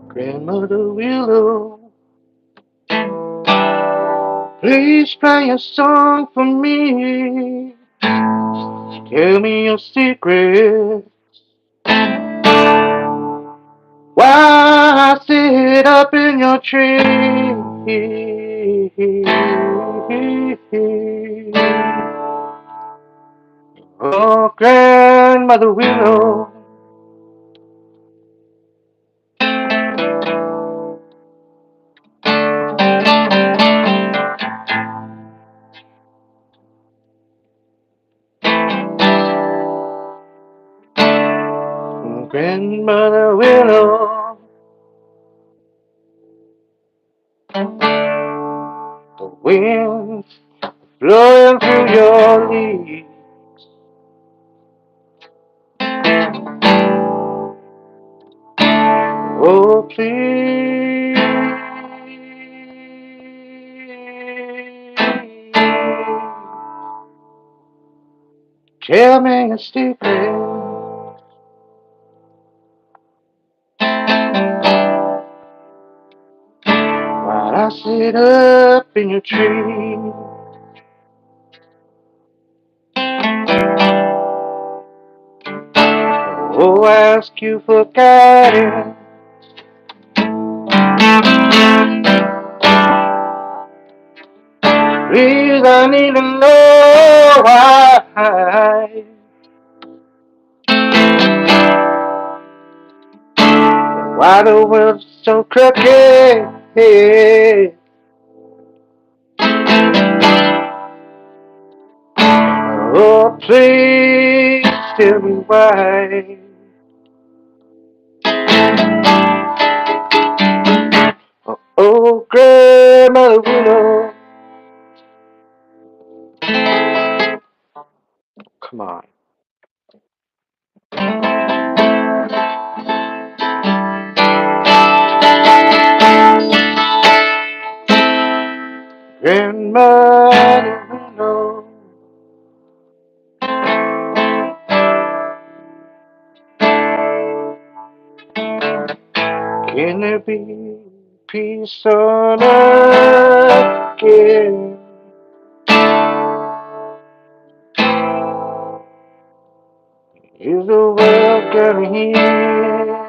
Grandmother Willow, please play a song for me. Tell me your secret. Why sit up in your tree? Oh, Grandmother Willow, Grandmother Willow, the wind blowing through your leaves. Oh, please tell me a secret. While I sit up in your tree. Oh, ask you for guidance. Please, I need to know why the world's so crooked. Oh, please tell me why. Oh, oh, Grandmother Willow. Come on. Grandmother Willow. Can there be peace on earth again? Is the world gonna heal?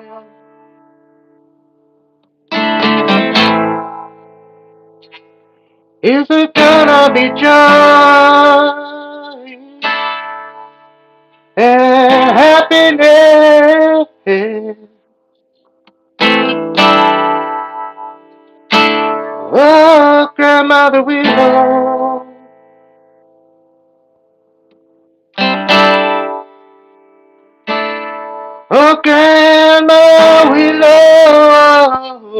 Is it gonna be joy and happiness? Oh, Grandmother Willow. Oh, Grandma Willow.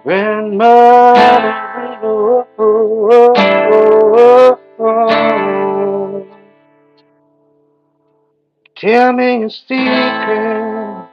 Grandmother Willow. Tell me a secret.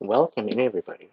Welcome, everybody.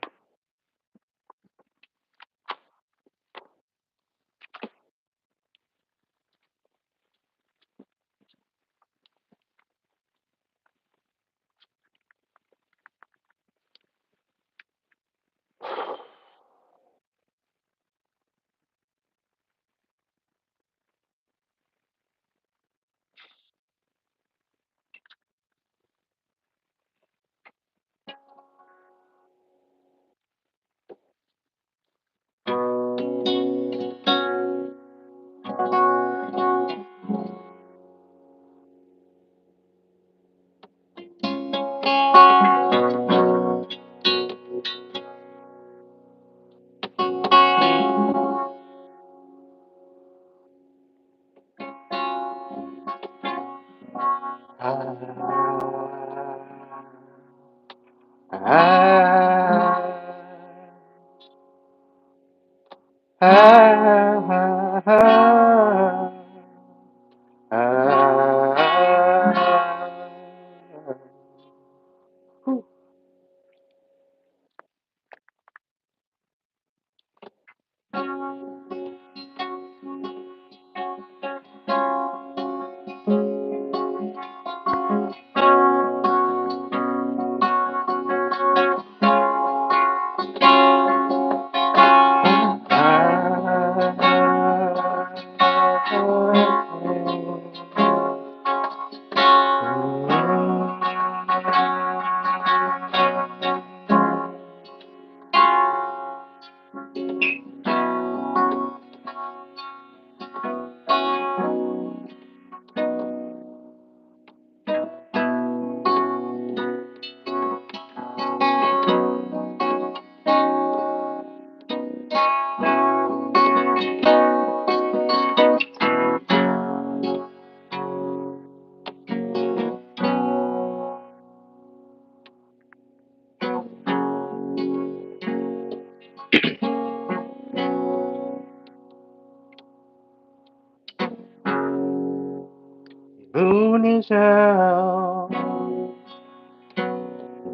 Moon is out,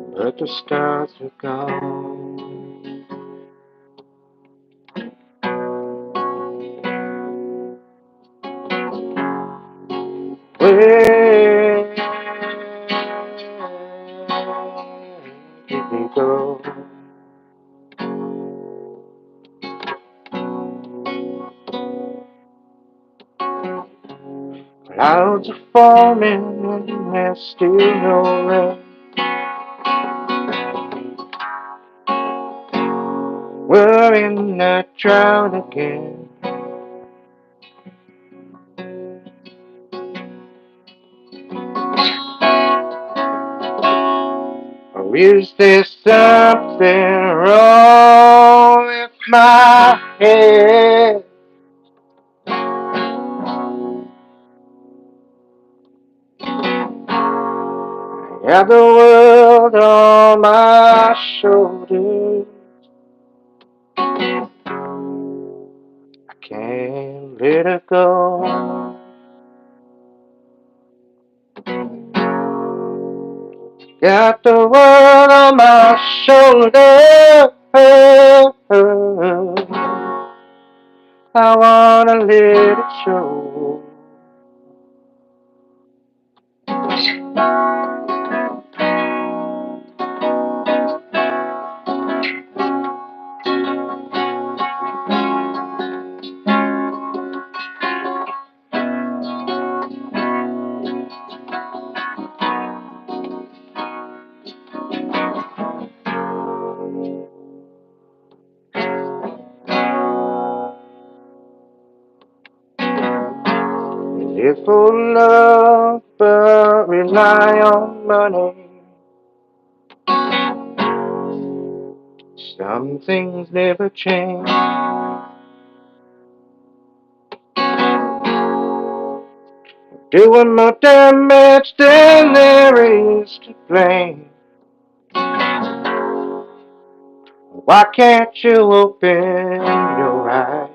but the stars are gone. Where did we go? Clouds are forming and there's still no rain. We're in the drought again. Or is there something wrong with my head? I have the world on my shoulders. I can't let it go. got the world on my shoulder. I wanna let it show. Live for love, but rely on money. Some things never change. Doing more damage than there is to blame. Why can't you open your eyes?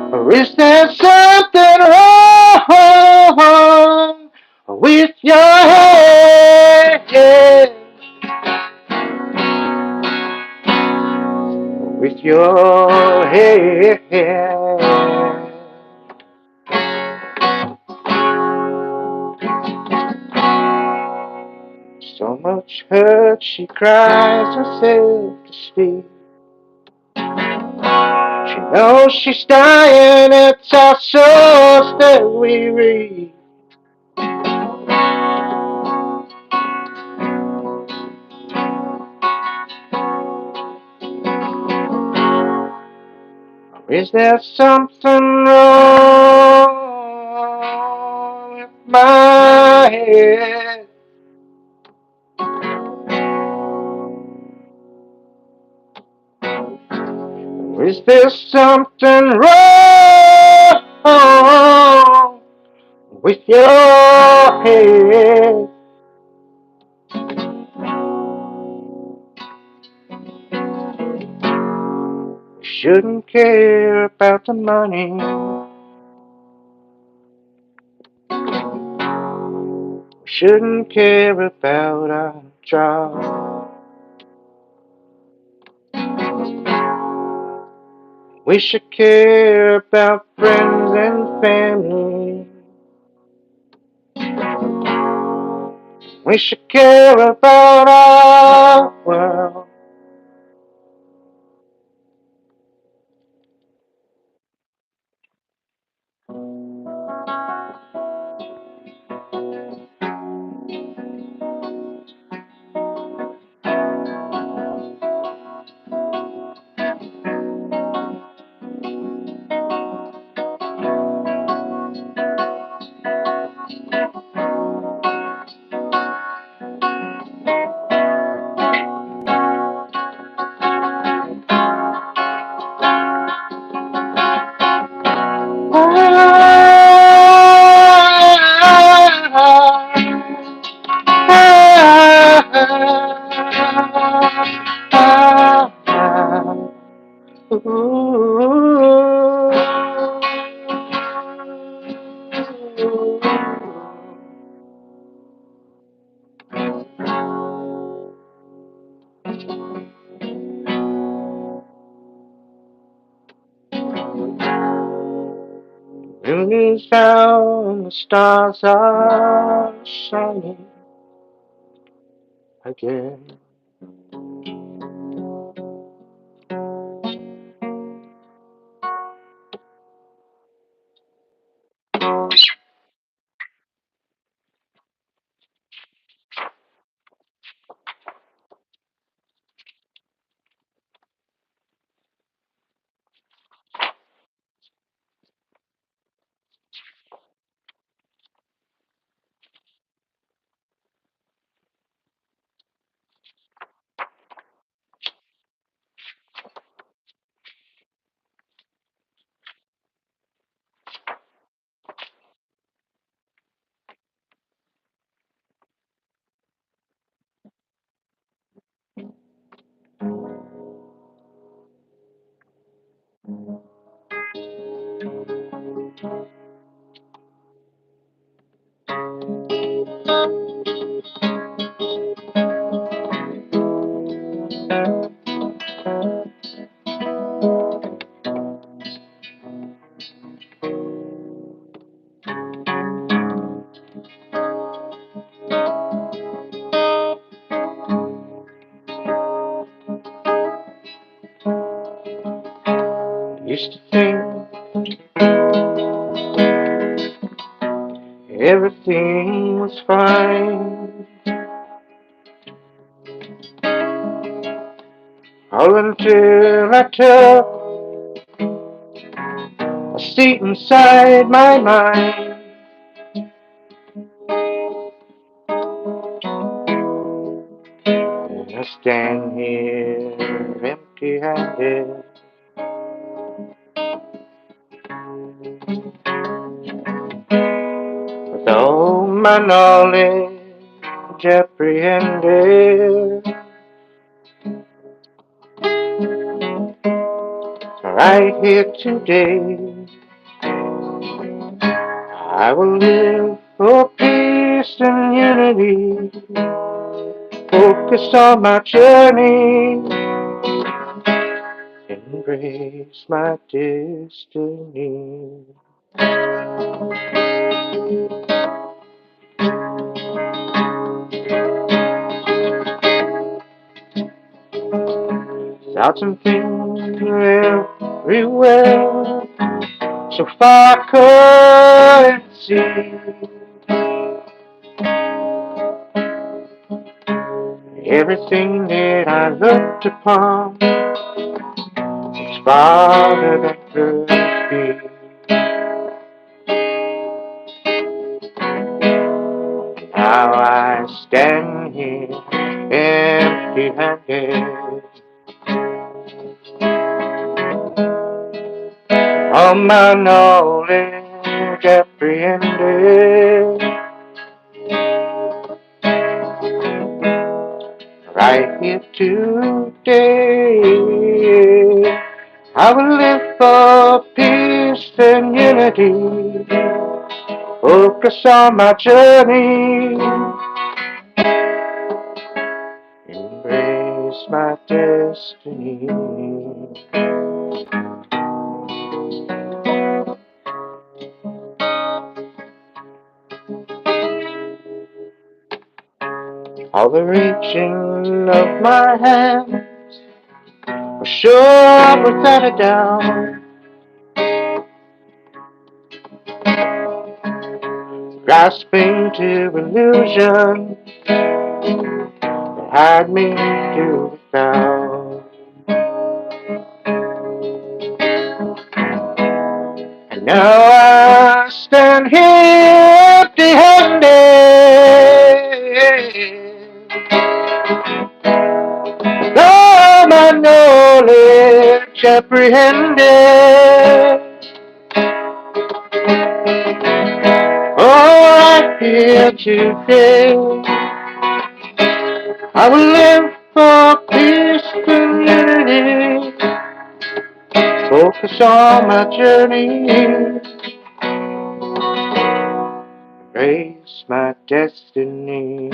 Or is there something wrong with your head? Yeah. With your head. So much hurt she cries herself to sleep. She knows she's dying, it's our souls that we read. Is there something wrong with my head? Is there something wrong with your head? We shouldn't care about the money. We shouldn't care about our job. We should care about friends and family. We should care about our world. Moon is down and the stars are shining again. Used to think everything was fine, all until I took a seat inside my mind. And I stand here empty-handed, with all my knowledge apprehended. Right here today, I will live for peace and unity, focus on my journey, embrace my destiny. Thoughts and things everywhere, so far I couldn't see. Everything that I looked upon was farther than could be. Now I stand here empty-handed, all my knowledge apprehended. Right here today, I will live for peace and unity, focus on my journey, embrace my destiny. All the reaching of my hand was sure without a doubt, grasping to illusion that had me to without. And now I stand here empty-handed, with all my knowledge apprehended. Oh, right here today, I will live for peace and unity, focus on my journey, embrace my destiny.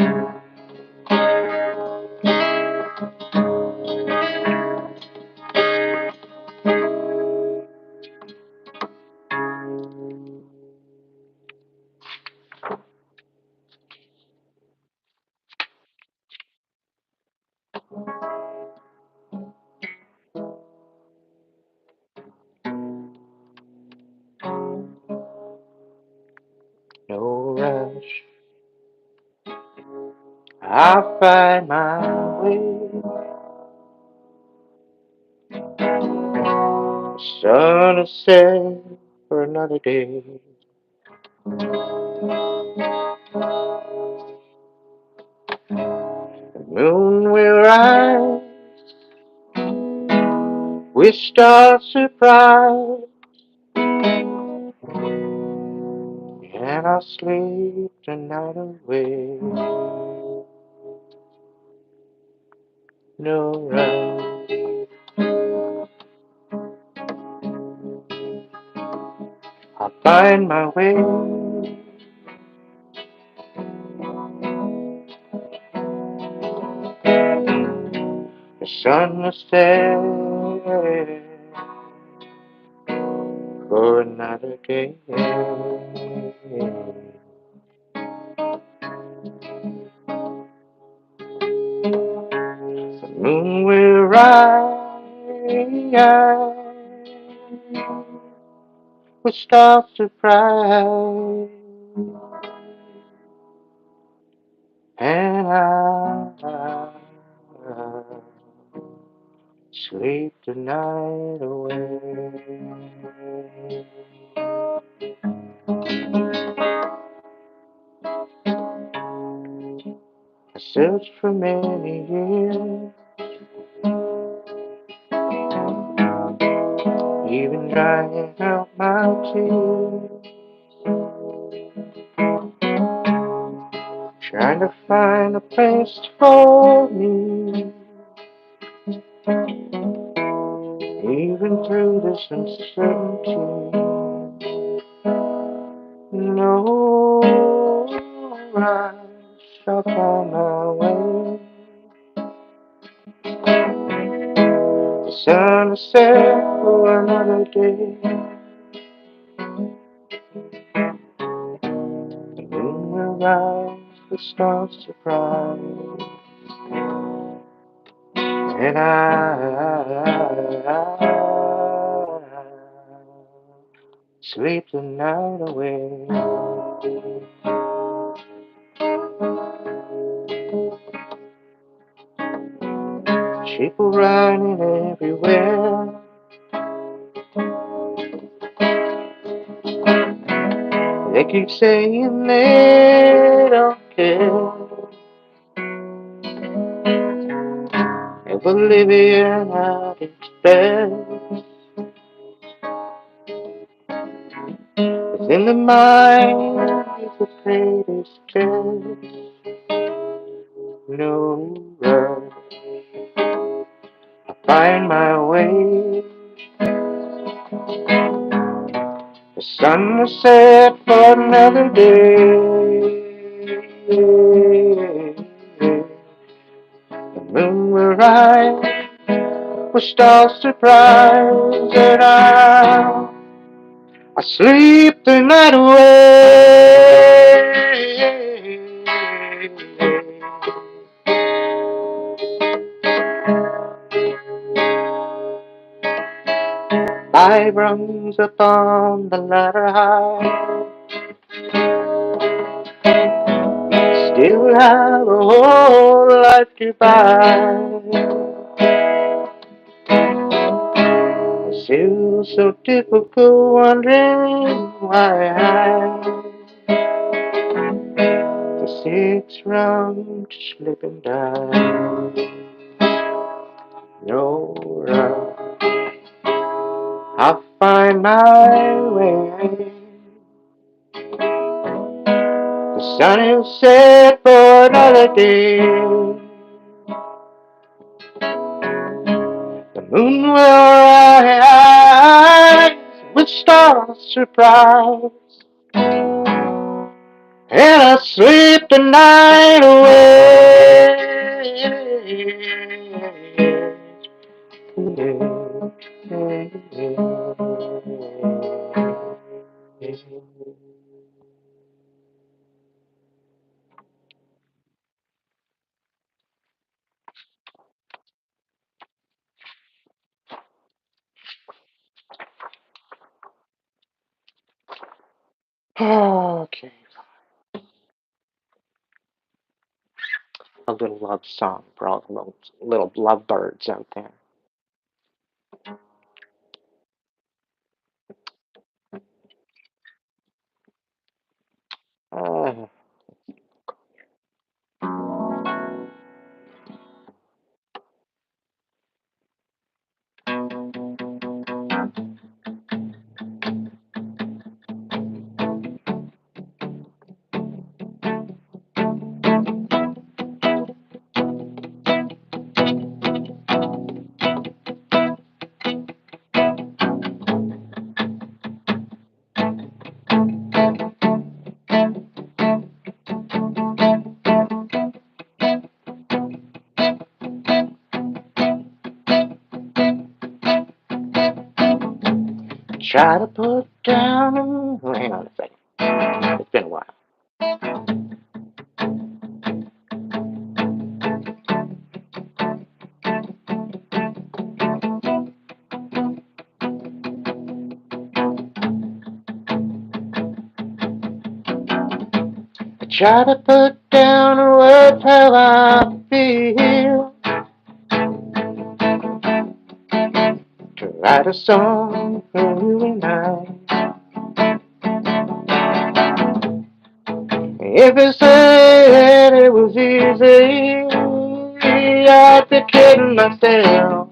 No rush, I'll find my way. The sun is set for another day. The moon will rise with stars surprise, and I'll sleep the night away. No rush, I'll find my way. The sun will set for another day. The moon will rise with stars surprise, and I sleep the night away. I searched for many years, even drying out my tears, trying to find a place for me. Even through this uncertainty, no, I shall find my way. The sun has set for another day. The moon will rise, the stars surprise, and I sleep the night away. People running everywhere, they keep saying they don't care. If Olivia not its best, within the mind is the greatest test. No rush, I find my way. The sun has set for another day. The moon will rise with stars surprise, and I sleep the night away. Life runs upon the ladder high, still have a whole life to find. It's still so difficult wondering why the six run to slip and die. No rush, I'll find my way. The sun is set for another day. The moon will rise with stars surprise, and I sleep the night away. Okay, a little love song for all the little love birds out there. Uh, try to put down. Oh, hang on a second. It's been a while. try to put down in words how I feel. To write a song for you and I. If it said it was easy, I'd be kidding myself.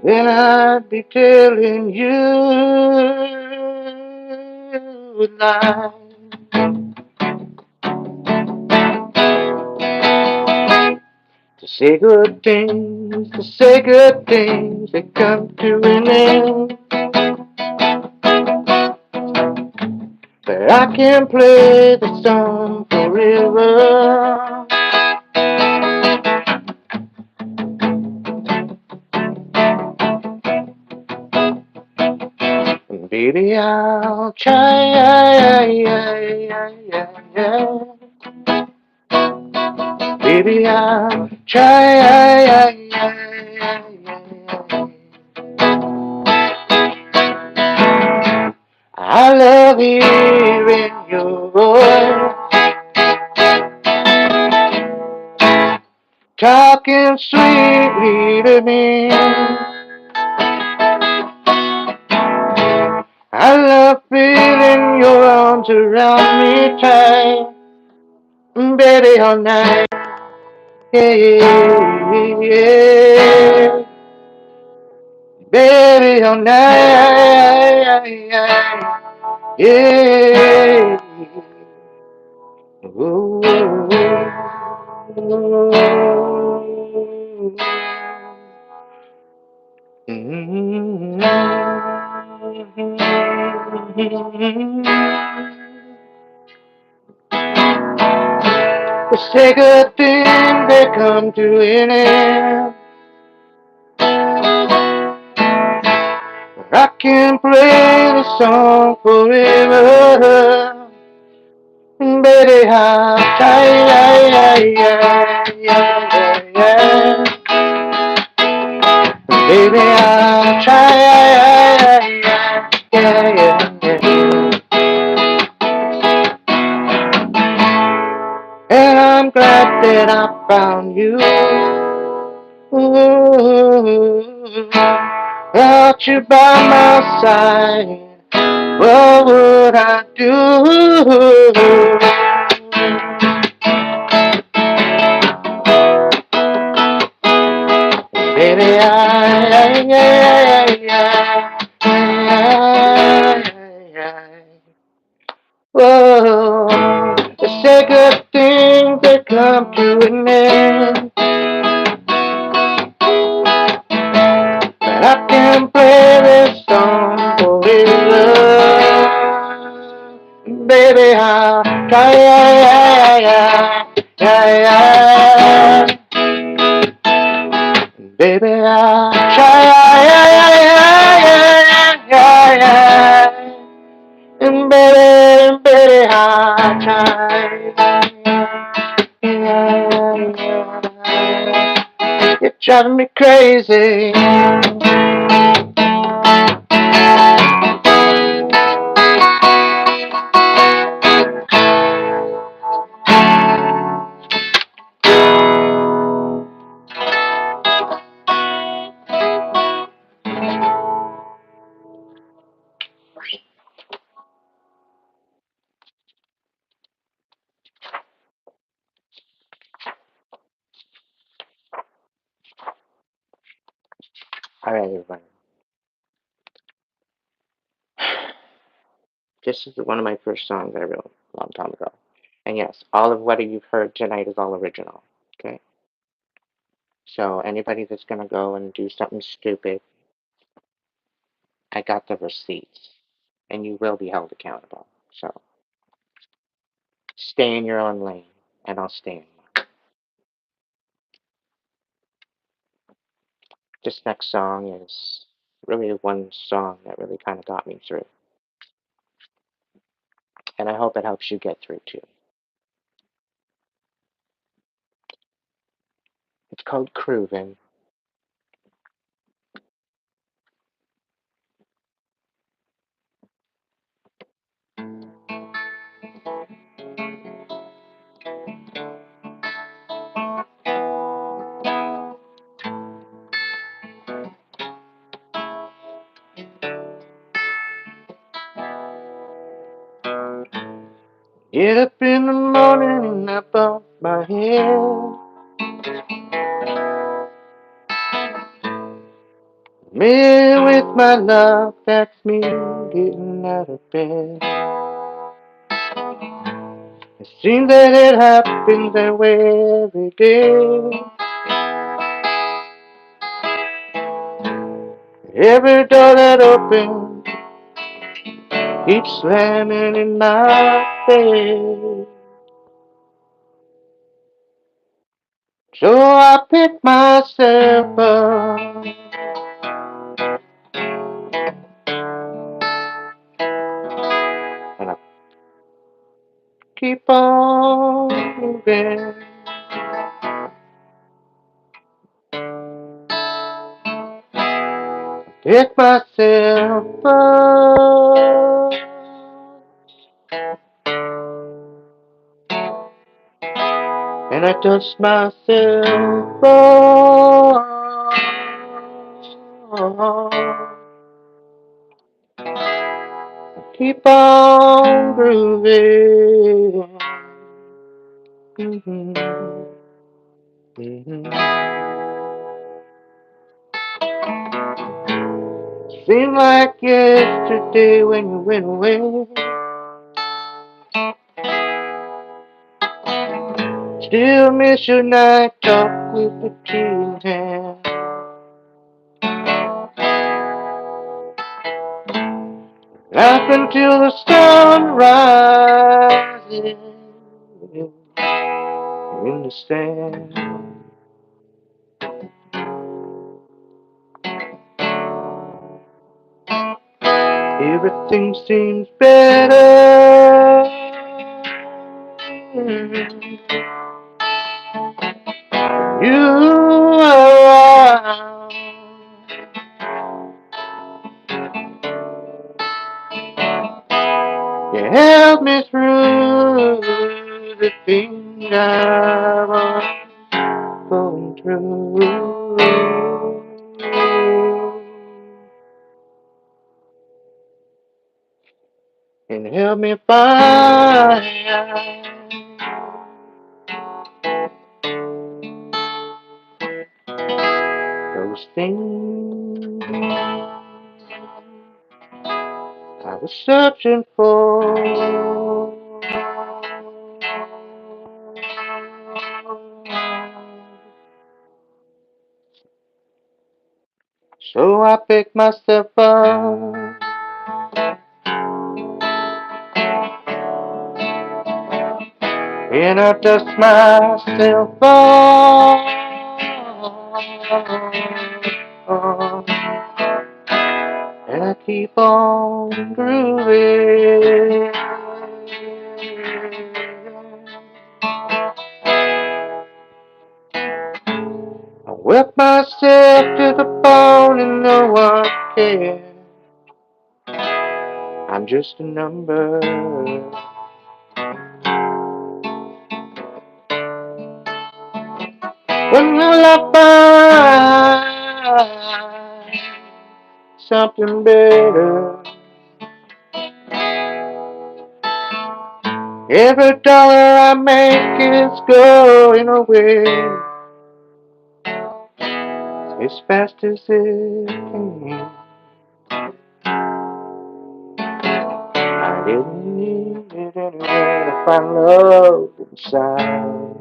Then I'd be telling you lies. To say good things, to say good things, they come to an end. But I can play the song forever. And baby, I'll try. Baby, I'll try. I love hearing your voice, talking sweetly to me. I love feeling your arms around me tight, baby, all night. Yeah, yeah, yeah. Baby, all night. Yeah. Ooh. Mm-hmm. The sacred things they come to an end. I can play the song forever. Baby, I'll try. Baby, I'll try. And I'm glad that I found you. Without you by my side, what would I do? Baby, whoa, the sacred things that come to an end. But I can play this song forever. Baby, I'll try. Baby, I'll try. And baby, I'll try. You're driving me crazy. All right, everybody. This is one of my first songs I wrote a long time ago. And yes, all of what you've heard tonight is all original. Okay? So anybody that's gonna go and do something stupid, I got the receipts. And you will be held accountable. So stay in your own lane, and I'll stay in mine. This next song is really one song that really kind of got me through. And I hope it helps you get through too. It's called Cruising. Get up in the morning and I bump my head. Me with my love, that's me getting out of bed. It seems that it happens that way every day. Every door that opens keeps slamming in my face. So I pick myself up and I keep on moving. Pick myself up and I dust myself off. Keep on grooving. Mm-hmm. Mm-hmm. Seemed like yesterday when you went away. Still miss your night talk with the tea in hand. Laugh until the sun rises in the sand. Everything seems better. You around. You help me through the things I was going through. And help me find those things I was searching for. So I pick myself up and I dust myself off. And I keep on grooving. I whip myself to the bone and no one cares. I'm just a number. When will I find something better? Every dollar I make is going away as fast as it came. I didn't need it anywhere to find love inside.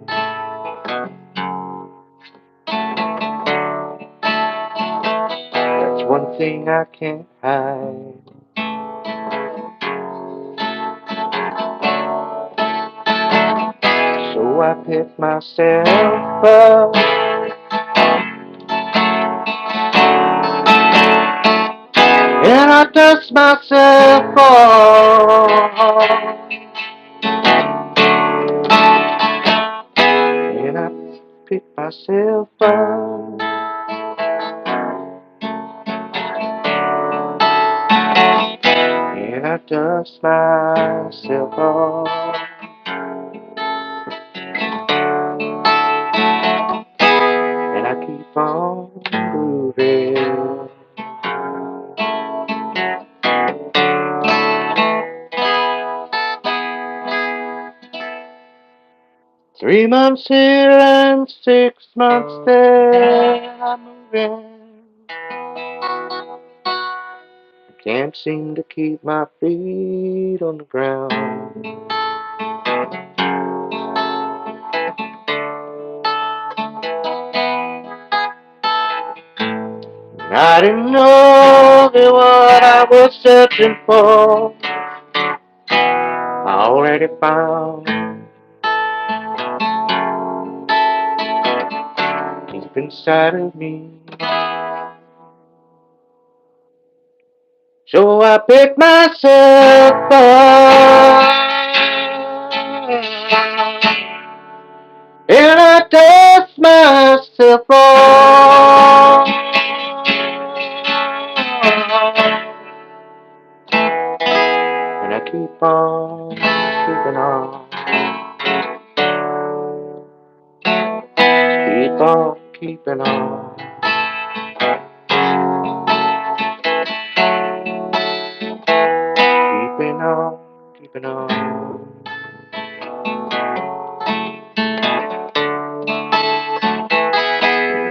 That's one thing I can't hide. So I pick myself up and I dust myself off. And I pick myself up and I dust myself off. And I keep on grooving. 3 months here and 6 months there, I'm moving. Can't seem to keep my feet on the ground. I didn't know that what I was searching for I already found deep inside of me. So I pick myself up and I dust myself off. And I keep on keeping on. Keep on keeping on. Keeping on, keeping on.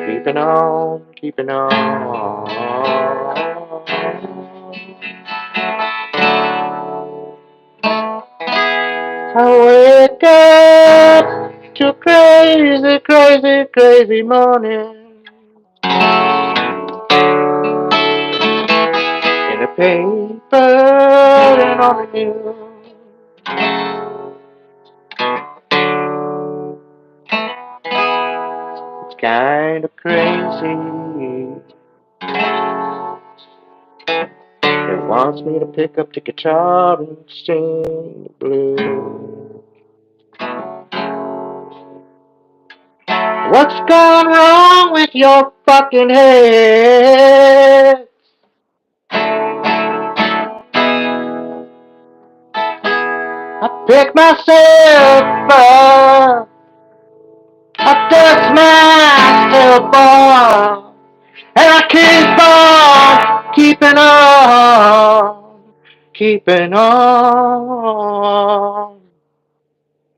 Keeping on, keeping on. I wake up to a crazy, crazy, crazy morning. In the paper and on the news. It's kind of crazy. It wants me to pick up the guitar and sing the blues. What's gone wrong with your fucking head? I pick myself up, I dust myself off, and I keep on keeping on, keeping on,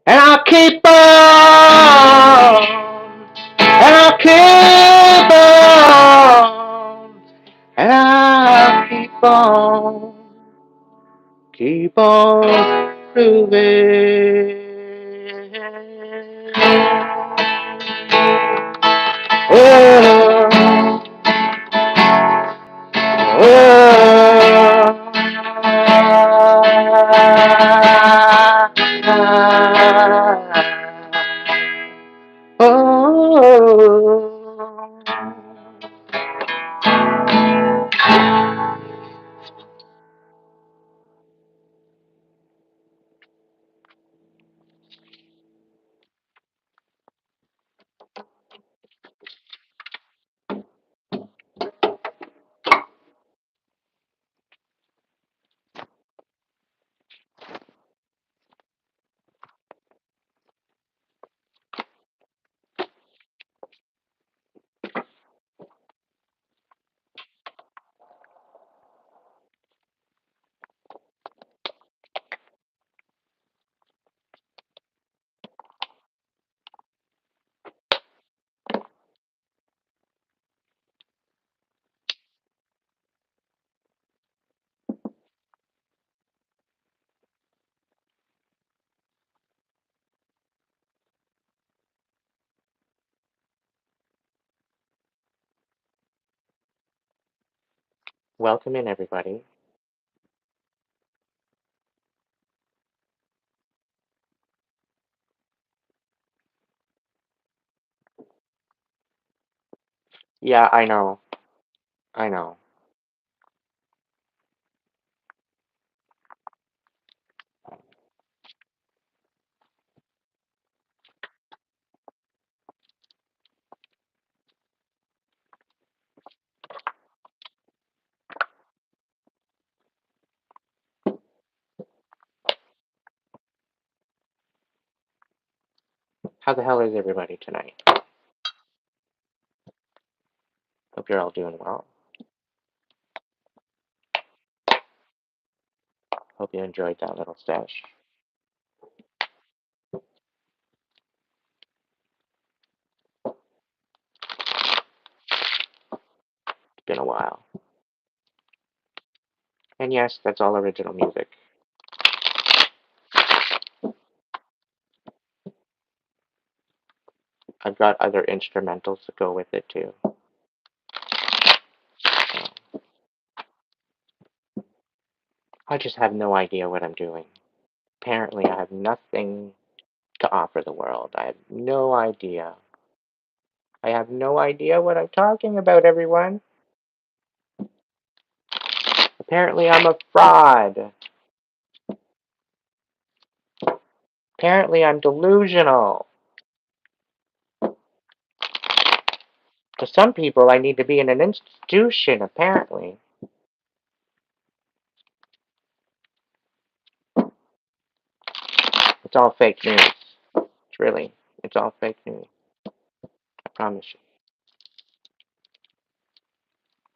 and I'll keep on, and I'll keep on, and I'll keep on. Keep on proving. Oh, welcome in, everybody. Yeah, I know. I know. How the hell is everybody tonight? Hope you're all doing well. Hope you enjoyed that little sesh. Been a while. And yes, that's all original music. I've got other instrumentals to go with it too. So I just have no idea what I'm doing. Apparently, I have nothing to offer the world. I have no idea. I have no idea what I'm talking about, everyone. Apparently, I'm a fraud. Apparently, I'm delusional. To some people, I need to be in an institution, apparently. It's all fake news. It's all fake news. I promise you.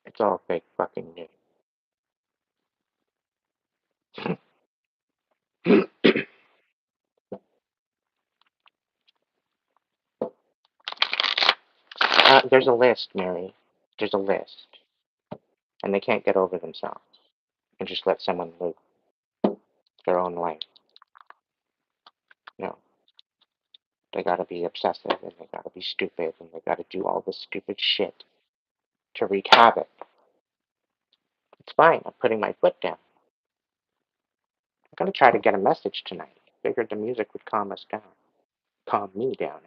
It's all fake fucking news. There's a list, Mary. There's a list. And they can't get over themselves and just let someone live their own life. No. They gotta be obsessive and they gotta be stupid and they gotta do all this stupid shit to wreak havoc. It's fine. I'm putting my foot down. I'm gonna try to get a message tonight. Figured the music would calm us down. Calm me down.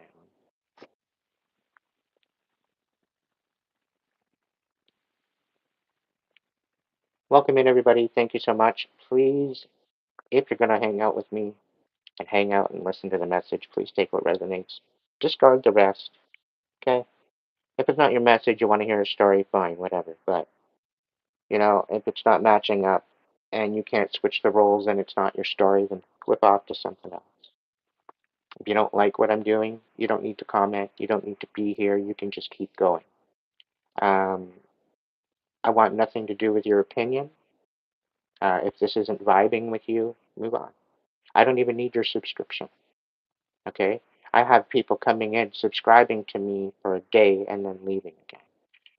Welcome in, everybody. Thank you so much. Please, if you're gonna hang out with me and hang out and listen to the message, please take what resonates. Discard the rest. Okay? If it's not your message, you want to hear a story, fine, whatever. But, if it's not matching up and you can't switch the roles and it's not your story, then flip off to something else. If you don't like what I'm doing, you don't need to comment. You don't need to be here. You can just keep going. Um, I want nothing to do with your opinion. If this isn't vibing with you, move on. I don't even need your subscription. Okay? I have people coming in, subscribing to me for a day, and then leaving again.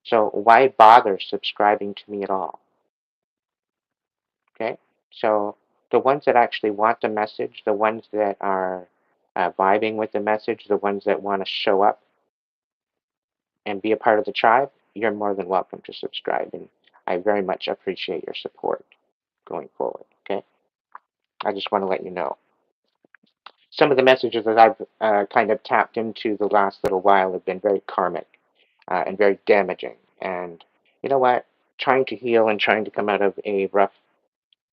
So why bother subscribing to me at all? Okay? So the ones that actually want the message, the ones that are vibing with the message, the ones that want to show up and be a part of the tribe, you're more than welcome to subscribe. And I very much appreciate your support going forward. Okay? I just want to let you know. Some of the messages that I've kind of tapped into the last little while have been very karmic and very damaging. And you know what? Trying to heal and trying to come out of a rough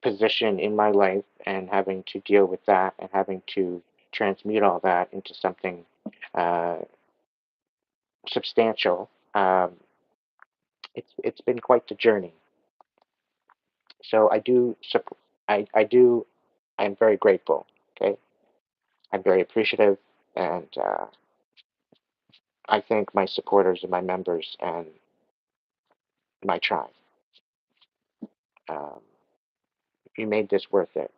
position in my life and having to deal with that and having to transmute all that into something uh, substantial. It's been quite the journey. So I'm very grateful. Okay, I'm very appreciative, and I thank my supporters and my members and my tribe. Um, you made this worth it.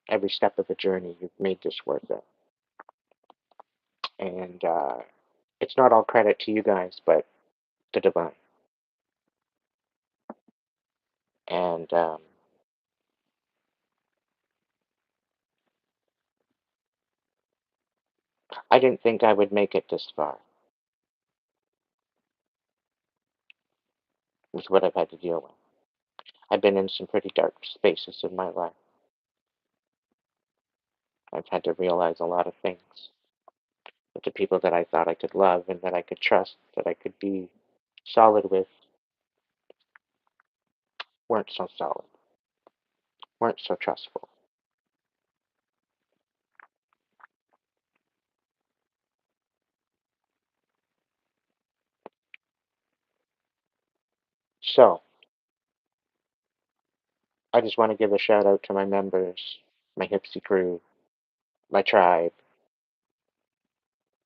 Every step of the journey, you've made this worth it. And it's not all credit to you guys, but the divine. And I didn't think I would make it this far with what I've had to deal with. I've been in some pretty dark spaces in my life. I've had to realize a lot of things. That the people that I thought I could love and that I could trust, that I could be solid with, weren't so solid, weren't so trustful. So, I just want to give a shout out to my members, my Hipsy crew, my tribe.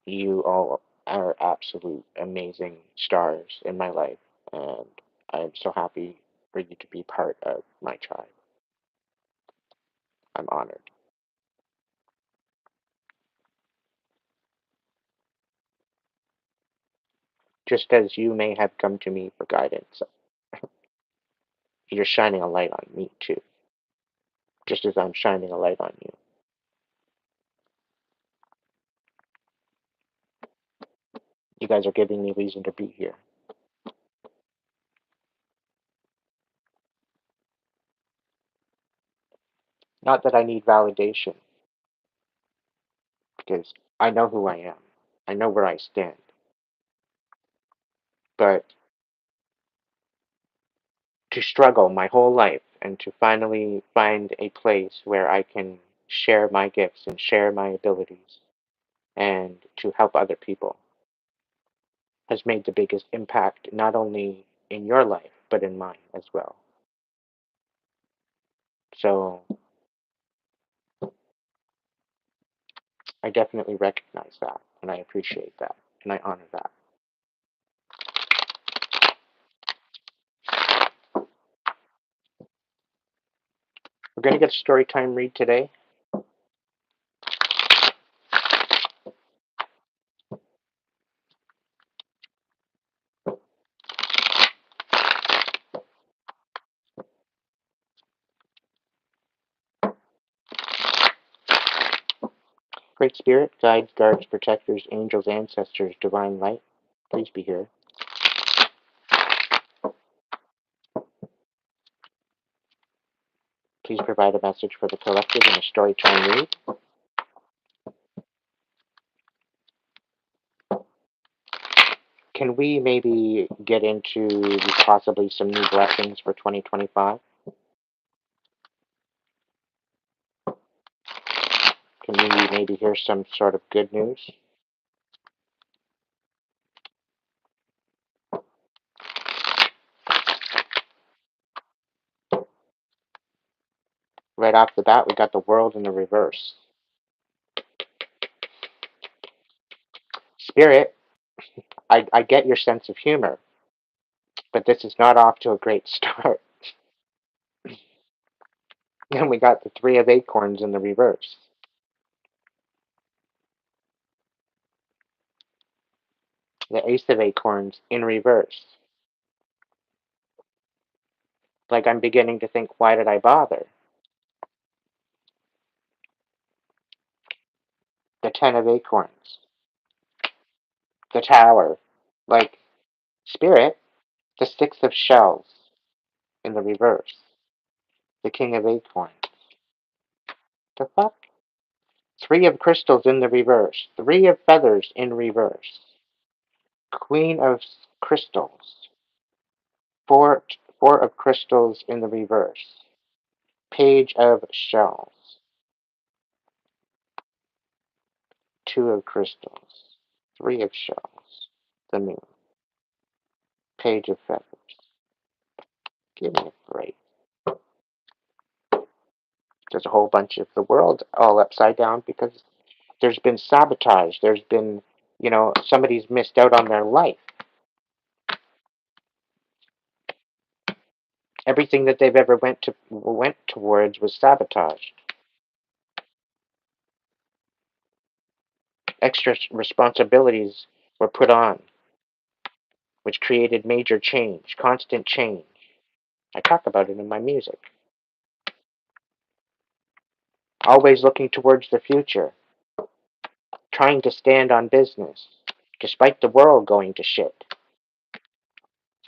You all are absolute amazing stars in my life, and I'm so happy for you to be part of my tribe. I'm honored. Just as you may have come to me for guidance. you're shining a light on me too, just as I'm shining a light on you. You guys are giving me reason to be here. Not that I need validation, because I know who I am. I know where I stand. But to struggle my whole life and to finally find a place where I can share my gifts and share my abilities and to help other people has made the biggest impact, not only in your life, but in mine as well. So I definitely recognize that, and I appreciate that, and I honor that. We're going to get a story time read today. Great Spirit, guides, guards, protectors, angels, ancestors, divine light, please be here. Please provide a message for the collective in a story time read. Can we maybe get into possibly some new blessings for 2025? Can we maybe hear some sort of good news? Right off the bat, we got the world in the reverse. Spirit, I get your sense of humor, but this is not off to a great start. And we got the Three of Acorns in the reverse. The Ace of Acorns in reverse. Like I'm beginning to think, why did I bother? The Ten of Acorns. The Tower. Like, Spirit, the Six of Shells in the reverse. The King of Acorns. The fuck? Three of Crystals in the reverse. Three of Feathers in reverse. Queen of Crystals. Four of Crystals in the reverse. Page of Shells. Two of Crystals. Three of Shells. The Moon. Page of Feathers. Give me a break. There's a whole bunch of the world all upside down because there's been sabotage. There's been, somebody's missed out on their life. Everything that they've ever went towards was sabotaged. Extra responsibilities were put on, which created major change, constant change. I talk about it in my music. Always looking towards the future, trying to stand on business, despite the world going to shit.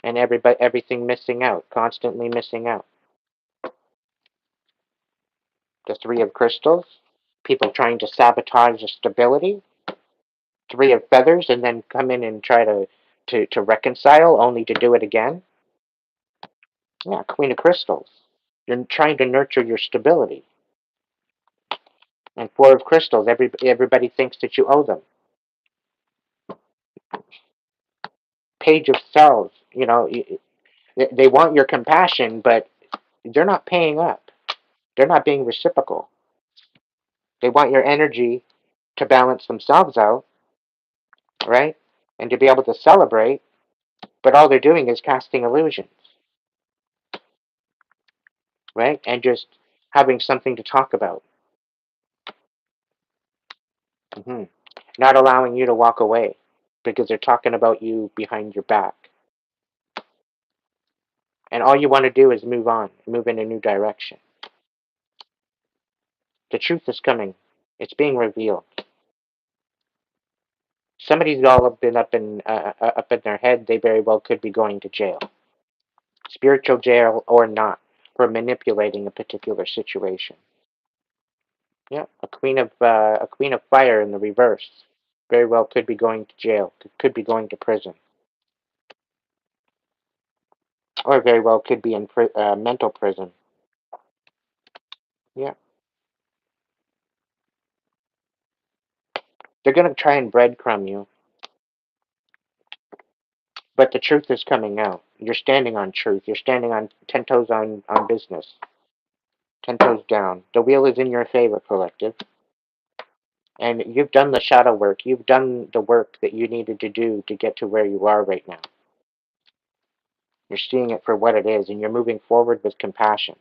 And everything missing out, constantly missing out. The Three of Crystals, people trying to sabotage the stability. Three of Feathers, and then come in and try to reconcile, only to do it again. Yeah, Queen of Crystals. You're trying to nurture your stability. And Four of Crystals, everybody thinks that you owe them. Page of Shells, they want your compassion, but they're not paying up. They're not being reciprocal. They want your energy to balance themselves out, right? And to be able to celebrate, but all they're doing is casting illusions, right? And just having something to talk about. Hmm. Not allowing you to walk away because they're talking about you behind your back. And all you want to do is move on, move in a new direction. The truth is coming. It's being revealed. Somebody's all up in their head. They very well could be going to jail, spiritual jail or not, for manipulating a particular situation. Yeah, a queen of fire in the reverse very well could be going to jail, could be going to prison, or very well could be in mental prison. Yeah, they're gonna try and breadcrumb you, but the truth is coming out. You're standing on truth. You're standing on 10 toes on business, 10 toes down. The wheel is in your favor, collective. And you've done the shadow work. You've done the work that you needed to do to get to where you are right now. You're seeing it for what it is, and you're moving forward with compassion.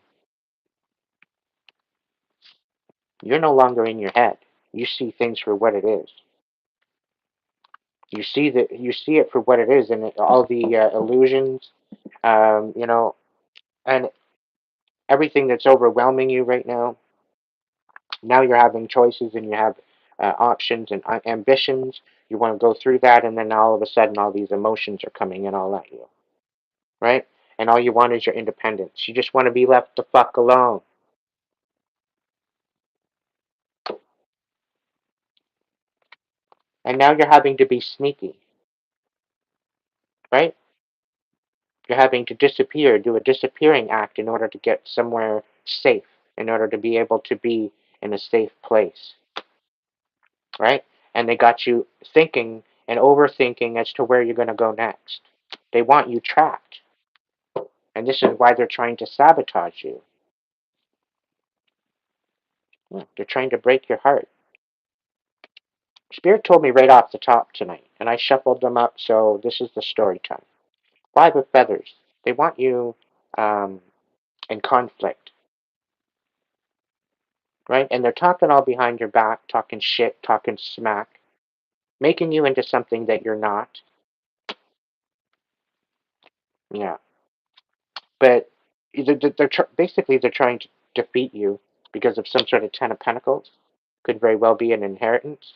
You're no longer in your head. You see things for what it is. You see it for what it is, and all the illusions, you know, and everything that's overwhelming you right now. Now you're having choices, and you have options and ambitions. You want to go through that, and then all of a sudden, all these emotions are coming in all at you, right? And all you want is your independence. You just want to be left the fuck alone. And now you're having to be sneaky, right? You're having to disappear, do a disappearing act in order to get somewhere safe, in order to be able to be in a safe place, right? And they got you thinking and overthinking as to where you're going to go next. They want you trapped. And this is why they're trying to sabotage you. Yeah, they're trying to break your heart. Spirit told me right off the top tonight, and I shuffled them up, so this is the story time. Five of Feathers. They want you um, in conflict, right? And they're talking all behind your back, talking shit, talking smack, making you into something that you're not. Yeah, but basically they're trying to defeat you because of some sort of Ten of Pentacles. Could very well be an inheritance.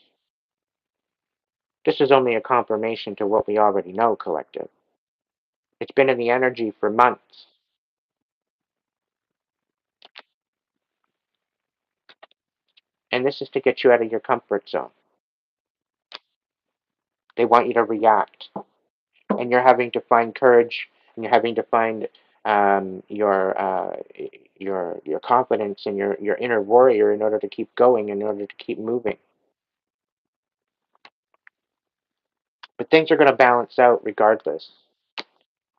This is only a confirmation to what we already know, collective. It's been in the energy for months. And this is to get you out of your comfort zone. They want you to react. And you're having to find courage, and you're having to find your confidence and your inner warrior in order to keep going, in order to keep moving. But things are going to balance out regardless.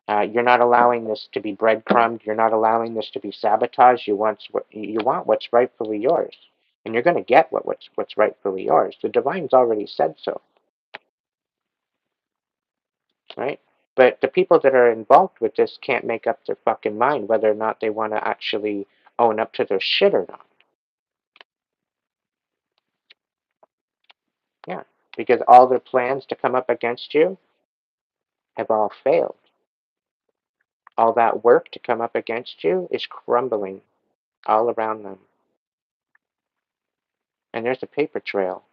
You're not allowing this to be breadcrumbed. You're not allowing this to be sabotaged. You want what's rightfully yours, and you're going to get what's rightfully yours. The divine's already said so, right? But the people that are involved with this can't make up their fucking mind whether or not they want to actually own up to their shit or not. Yeah, because all their plans to come up against you have all failed. All that work to come up against you is crumbling all around them. And there's a paper trail.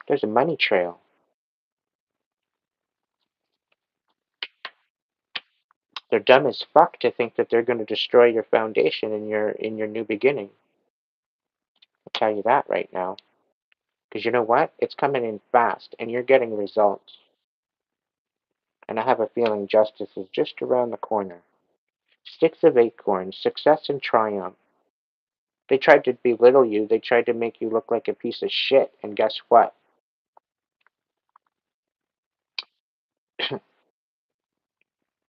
There's a money trail. They're dumb as fuck to think that they're going to destroy your foundation in your new beginning. I'll tell you that right now. Because you know what? It's coming in fast, and you're getting results. And I have a feeling justice is just around the corner. Sticks of acorns, success and triumph. They tried to belittle you. They tried to make you look like a piece of shit. And guess what?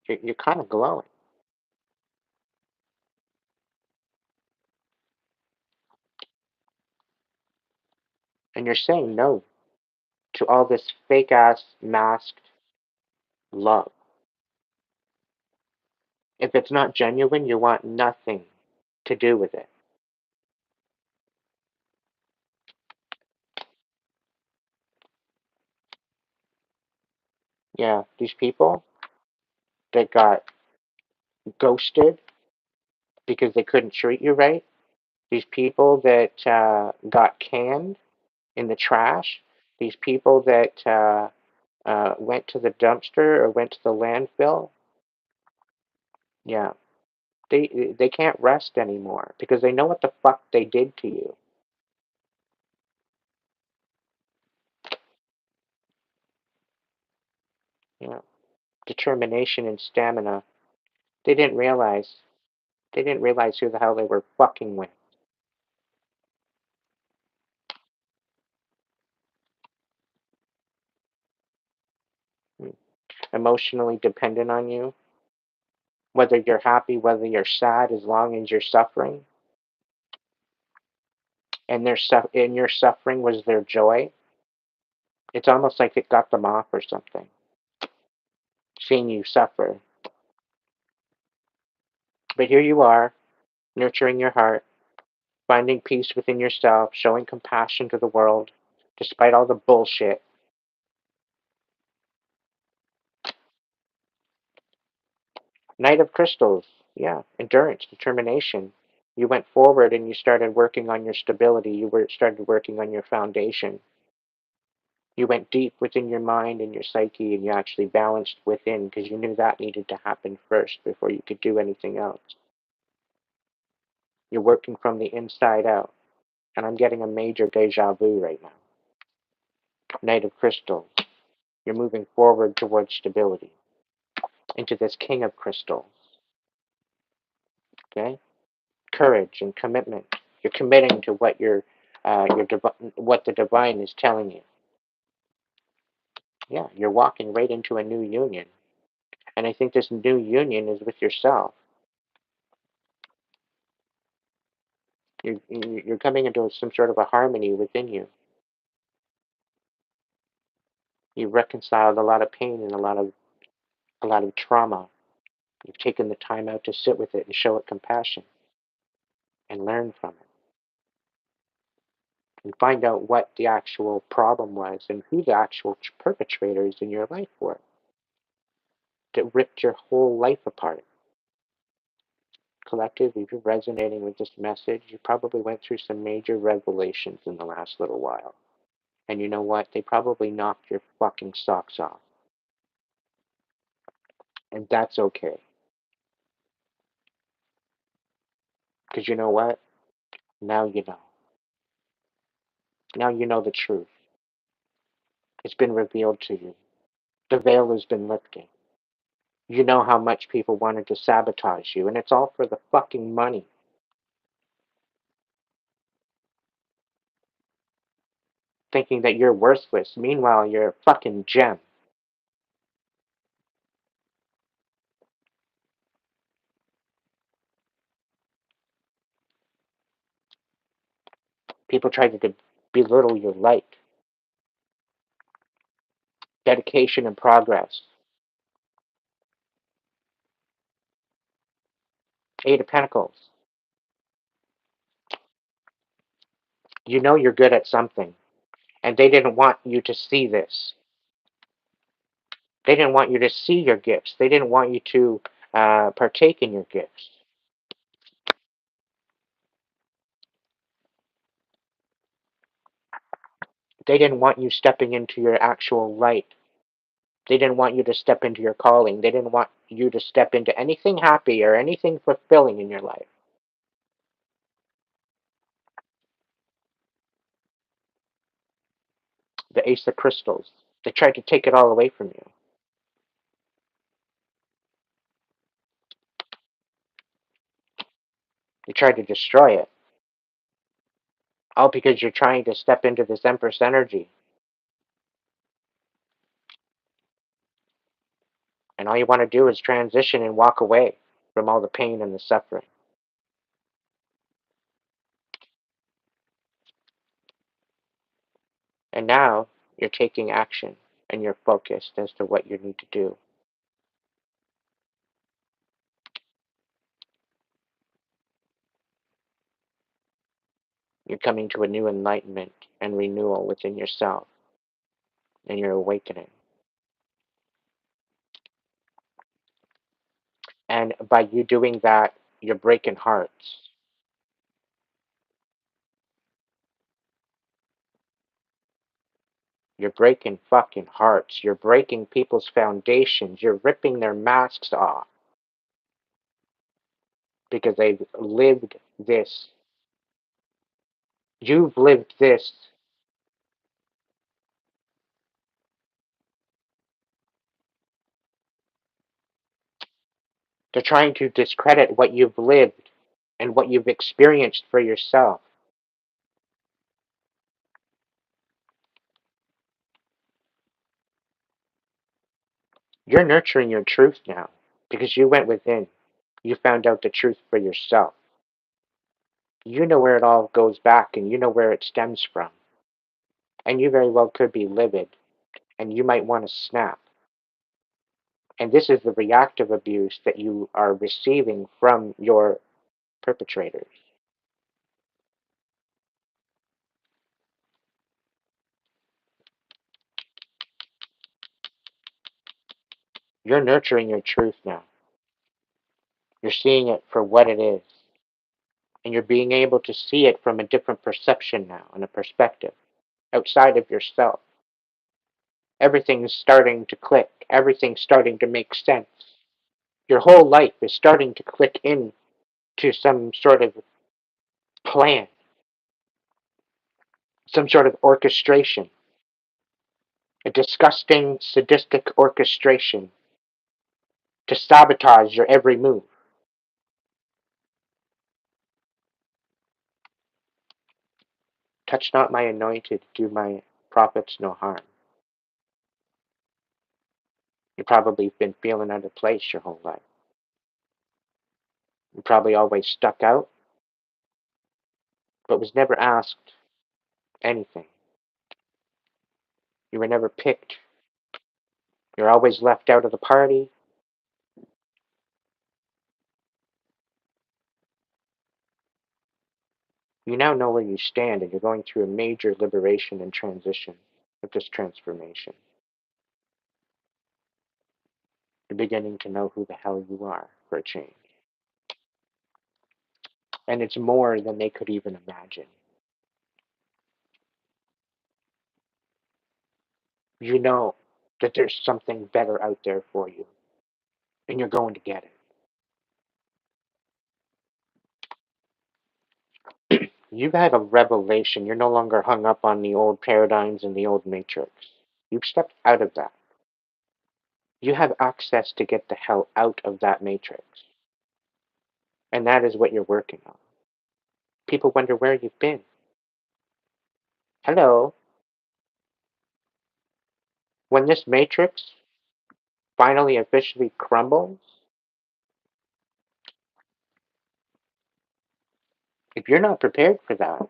You're kind of glowing. And you're saying no to all this fake ass masked love. If it's not genuine, you want nothing to do with it. Yeah, these people that got ghosted because they couldn't treat you right, these people that got canned in the trash, these people that went to the dumpster or went to the landfill, yeah, they can't rest anymore because they know what the fuck they did to you. You know, determination and stamina. They didn't realize. They didn't realize who the hell they were fucking with. Hmm. Emotionally dependent on you, whether you're happy, whether you're sad, as long as you're suffering, and your suffering was their joy. It's almost like it got them off or something. Seeing you suffer, but here you are, nurturing your heart, finding peace within yourself, showing compassion to the world, despite all the bullshit. Knight of Crystals, yeah, endurance, determination. You went forward and you started working on your stability. Started working on your foundation. You went deep within your mind and your psyche, and you actually balanced within because you knew that needed to happen first before you could do anything else. You're working from the inside out, and I'm getting a major deja vu right now. Knight of Crystals, you're moving forward towards stability into this King of Crystals. Okay, courage and commitment. You're committing to what the divine is telling you. Yeah, you're walking right into a new union, and I think this new union is with yourself. You're coming into some sort of a harmony within you. You reconciled a lot of pain and a lot of trauma. You've taken the time out to sit with it and show it compassion and learn from it and find out what the actual problem was and who the actual perpetrators in your life were that ripped your whole life apart. Collective, if you're resonating with this message, you probably went through some major revelations in the last little while. And you know what? They probably knocked your fucking socks off. And that's okay. Because you know what? Now you know. Now you know the truth. It's been revealed to you. The veil has been lifted. You know how much people wanted to sabotage you, and it's all for the fucking money. Thinking that you're worthless. Meanwhile, you're a fucking gem. People try to belittle your light, dedication, and progress. Eight of Pentacles. You know you're good at something, and they didn't want you to see this. They didn't want you to see your gifts. They didn't want you to partake in your gifts. They didn't want you stepping into your actual light. They didn't want you to step into your calling. They didn't want you to step into anything happy or anything fulfilling in your life. The Ace of Crystals. They tried to take it all away from you. They tried to destroy it. All because you're trying to step into this Empress energy. And all you want to do is transition and walk away from all the pain and the suffering. And now you're taking action and you're focused as to what you need to do. You're coming to a new enlightenment and renewal within yourself, and you're awakening. And by you doing that, you're breaking hearts. You're breaking fucking hearts. You're breaking people's foundations. You're ripping their masks off because they've lived this. You've lived this. They're trying to discredit what you've lived and what you've experienced for yourself. You're nurturing your truth now because you went within. You found out the truth for yourself. You know where it all goes back and you know where it stems from. And you very well could be livid and you might want to snap. And this is the reactive abuse that you are receiving from your perpetrators. You're nurturing your truth now. You're seeing it for what it is. And you're being able to see it from a different perception now and a perspective outside of yourself. Everything's starting to click. Everything's starting to make sense. Your whole life is starting to click in to some sort of plan, some sort of orchestration, a disgusting, sadistic orchestration to sabotage your every move. Touch not my anointed, do my prophets no harm. You've probably been feeling out of place your whole life. You probably always stuck out, but was never asked anything. You were never picked. You're always left out of the party. You now know where you stand, and you're going through a major liberation and transition of this transformation. You're beginning to know who the hell you are for a change. And it's more than they could even imagine. You know that there's something better out there for you, and you're going to get it. You've had a revelation. You're no longer hung up on the old paradigms and the old matrix. You've stepped out of that. You have access to get the hell out of that matrix. And that is what you're working on. People wonder where you've been. Hello. When this matrix finally officially crumbles, if you're not prepared for that,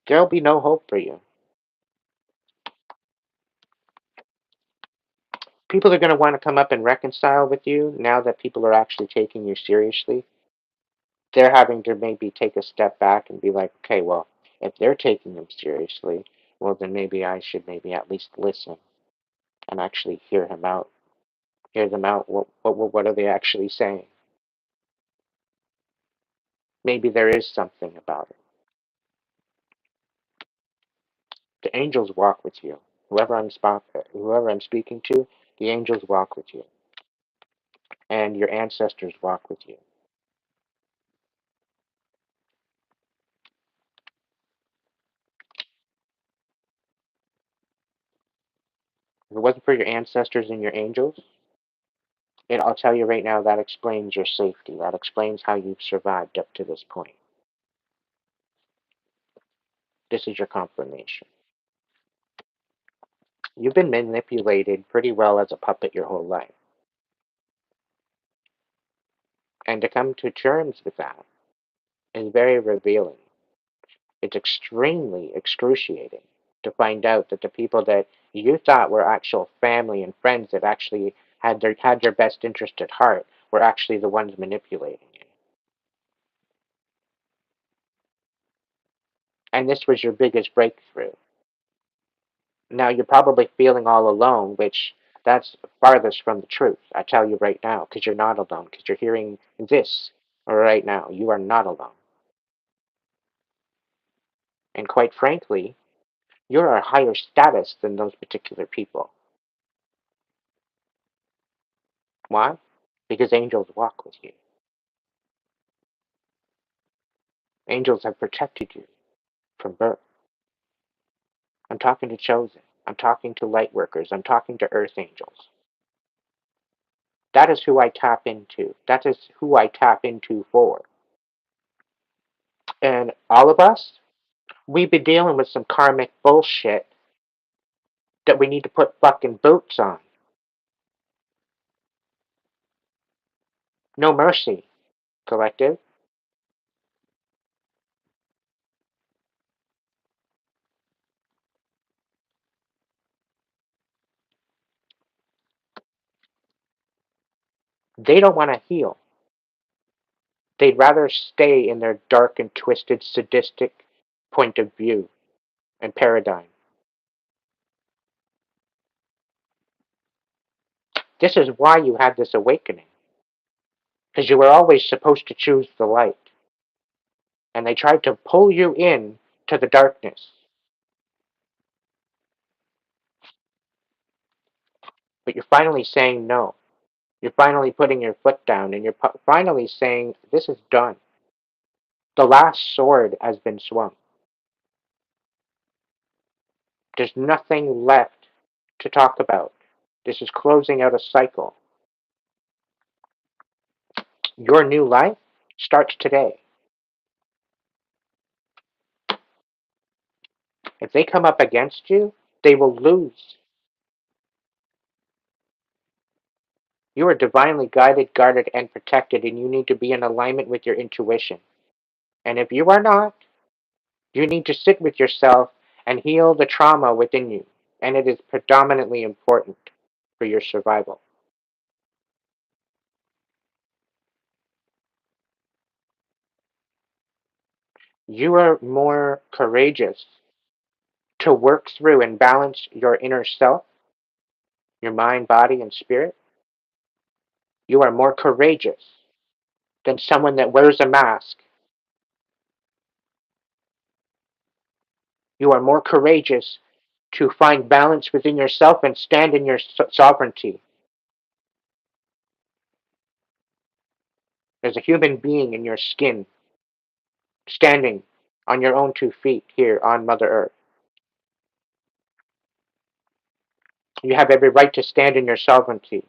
there'll be no hope for you. People are going to want to come up and reconcile with you now that people are actually taking you seriously. They're having to maybe take a step back and be like, okay, well, if they're taking them seriously, well, then maybe I should maybe at least listen and actually hear him out, hear them out. What are they actually saying? Maybe there is something about it. The angels walk with you. Whoever I'm speaking to, the angels walk with you, and your ancestors walk with you. If it wasn't for your ancestors and your angels, and I'll tell you right now, that explains your safety. That explains how you've survived up to this point. This is your confirmation. You've been manipulated pretty well as a puppet your whole life. And to come to terms with that is very revealing. It's extremely excruciating to find out that the people that you thought were actual family and friends that actually had your best interest at heart were actually the ones manipulating you. And this was your biggest breakthrough. Now you're probably feeling all alone, which That's farthest from the truth. I tell you right now, because you're not alone, because you're hearing this right now. You are not alone. And quite frankly, you're a higher status than those particular people. Why? Because angels walk with you. Angels have protected you from birth. I'm talking to chosen. I'm talking to light workers. I'm talking to earth angels. That is who I tap into. That is who I tap into for. And all of us, we be dealing with some karmic bullshit that we need to put fucking boots on. No mercy, collective. They don't want to heal. They'd rather stay in their dark and twisted, sadistic point of view and paradigm. This is why you had this awakening. Because you were always supposed to choose the light. And they tried to pull you in to the darkness. But you're finally saying no. You're finally putting your foot down and you're finally saying, this is done. The last sword has been swung. There's nothing left to talk about. This is closing out a cycle. Your new life starts today. If they come up against you, they will lose. You are divinely guided, guarded, and protected, and you need to be in alignment with your intuition. And if you are not, you need to sit with yourself and heal the trauma within you. And it is predominantly important for your survival. You are more courageous to work through and balance your inner self, your mind, body, and spirit. You are more courageous than someone that wears a mask. You are more courageous to find balance within yourself and stand in your sovereignty as a human being in your skin, standing on your own 2 feet here on Mother Earth. You have every right to stand in your sovereignty,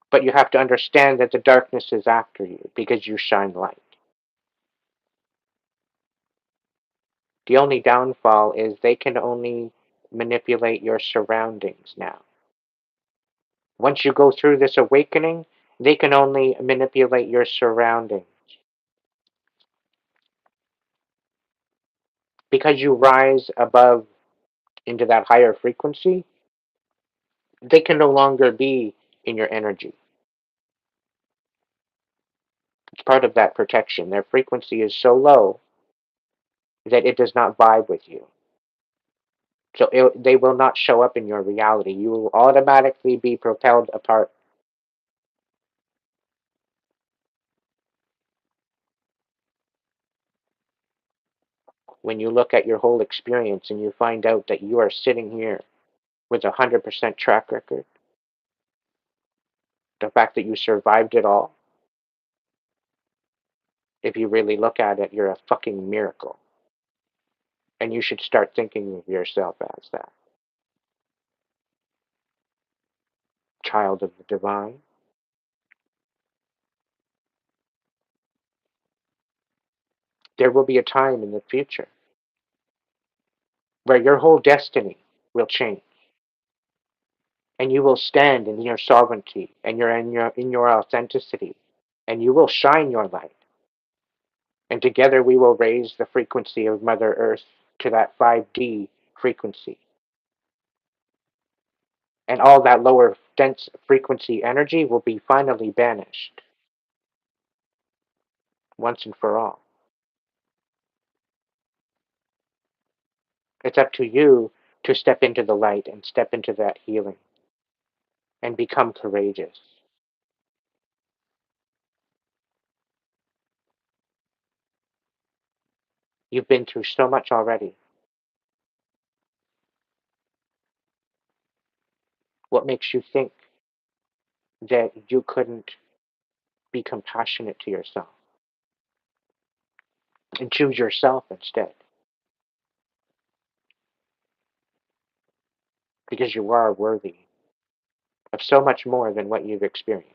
but you have to understand that the darkness is after you because you shine light. The only downfall is they can only manipulate your surroundings now. Once you go through this awakening, they can only manipulate your surroundings. Because you rise above into that higher frequency, they can no longer be in your energy. It's part of that protection. Their frequency is so low that it does not vibe with you. So they will not show up in your reality. You will automatically be propelled apart. When you look at your whole experience and you find out that you are sitting here with a 100% track record, the fact that you survived it all, if you really look at it, you're a fucking miracle. And you should start thinking of yourself as that. Child of the divine. There will be a time in the future where your whole destiny will change. And you will stand in your sovereignty and in your authenticity. And you will shine your light. And together we will raise the frequency of Mother Earth to that 5D frequency. And all that lower dense frequency energy will be finally banished once and for all. It's up to you to step into the light and step into that healing. and become courageous. You've been through so much already. What makes you think that you couldn't be compassionate to yourself and choose yourself instead? Because you are worthy of so much more than what you've experienced.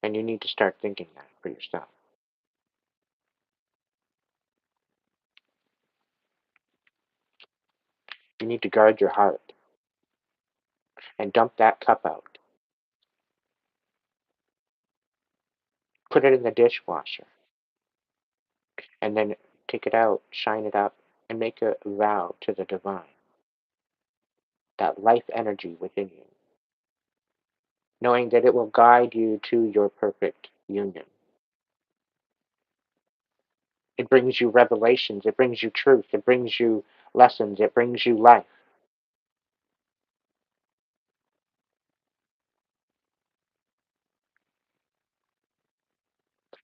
And you need to start thinking that for yourself. You need to guard your heart and dump that cup out. Put it in the dishwasher and then take it out, shine it up, and make a vow to the divine, that life energy within you, knowing that it will guide you to your perfect union. It brings you revelations, it brings you truth, it brings you lessons, it brings you life.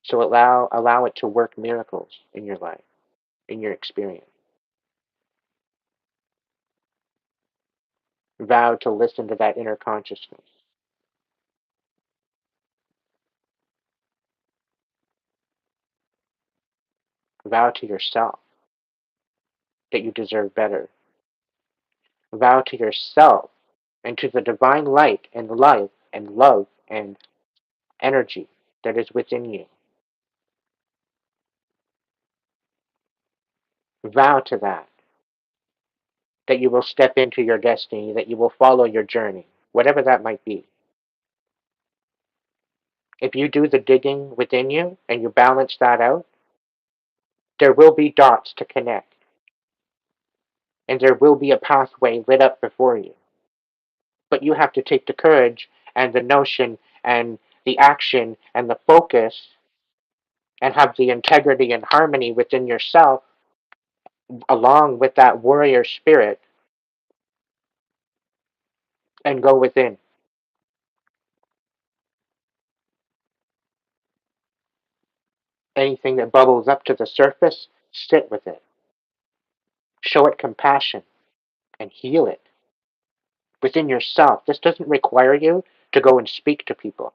So allow it to work miracles in your life, in your experience. Vow to listen to that inner consciousness. Vow to yourself that you deserve better. Vow to yourself and to the divine light and life and love and energy that is within you. Vow to that you will step into your destiny, that you will follow your journey, whatever that might be. If you do the digging within you and you balance that out, there will be dots to connect, and there will be a pathway lit up before you. But you have to take the courage and the notion and the action and the focus and have the integrity and harmony within yourself, along with that warrior spirit, and go within. Anything that bubbles up to the surface, sit with it. Show it compassion and heal it within yourself. This doesn't require you to go and speak to people.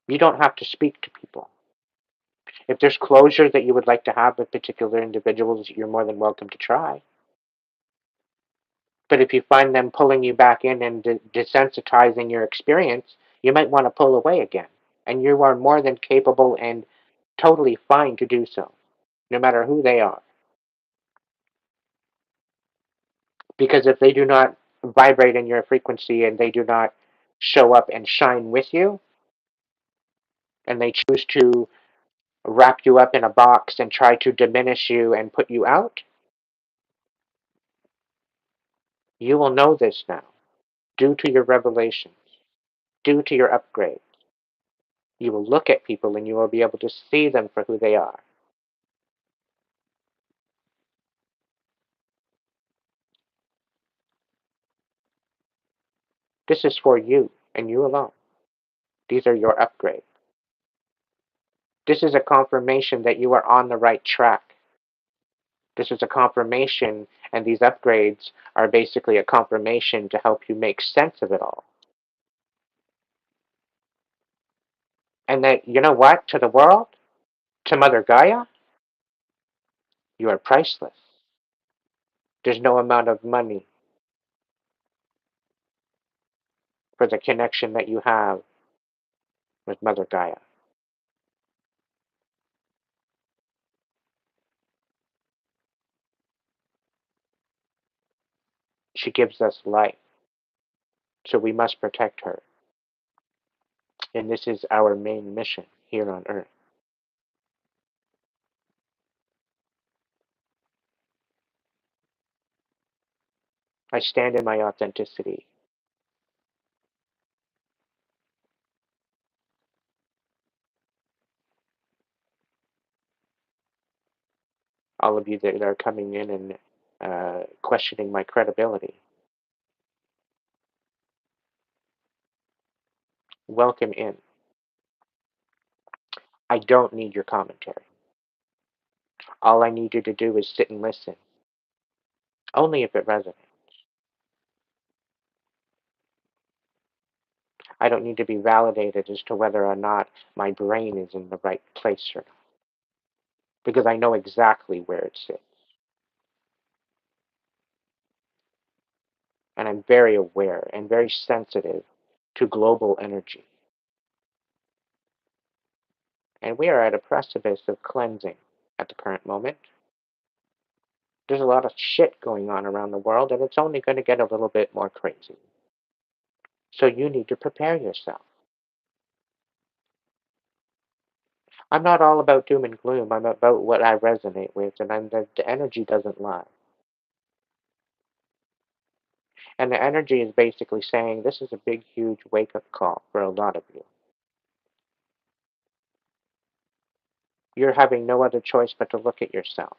You don't have to speak to people. If there's closure that you would like to have with particular individuals, you're more than welcome to try. But if you find them pulling you back in and desensitizing your experience, you might want to pull away again. And you are more than capable and totally fine to do so, no matter who they are. Because if they do not vibrate in your frequency and they do not show up and shine with you, and they choose to wrap you up in a box and try to diminish you and put you out, you will know this now, due to your revelations, due to your upgrade. You will look at people and you will be able to see them for who they are. This is for you and you alone. These are your upgrades. This is a confirmation that you are on the right track. This is a confirmation, and these upgrades are basically a confirmation to help you make sense of it all. And that, you know what, to the world, to Mother Gaia, you are priceless. There's no amount of money for the connection that you have with Mother Gaia. She gives us life, so we must protect her. And this is our main mission here on Earth. I stand in my authenticity. all of you that are coming in and questioning my credibility. Welcome in. I don't need your commentary. All I need you to do is sit and listen, only if it resonates. I don't need to be validated as to whether or not my brain is in the right place or not, because I know exactly where it sits. And I'm very aware and very sensitive to global energy. And we are at a precipice of cleansing at the current moment. There's a lot of shit going on around the world, and it's only going to get a little bit more crazy. So you need to prepare yourself. I'm not all about doom and gloom. I'm about what I resonate with, and the energy doesn't lie. And the energy is basically saying this is a big, huge wake-up call for a lot of you. You're having no other choice but to look at yourself,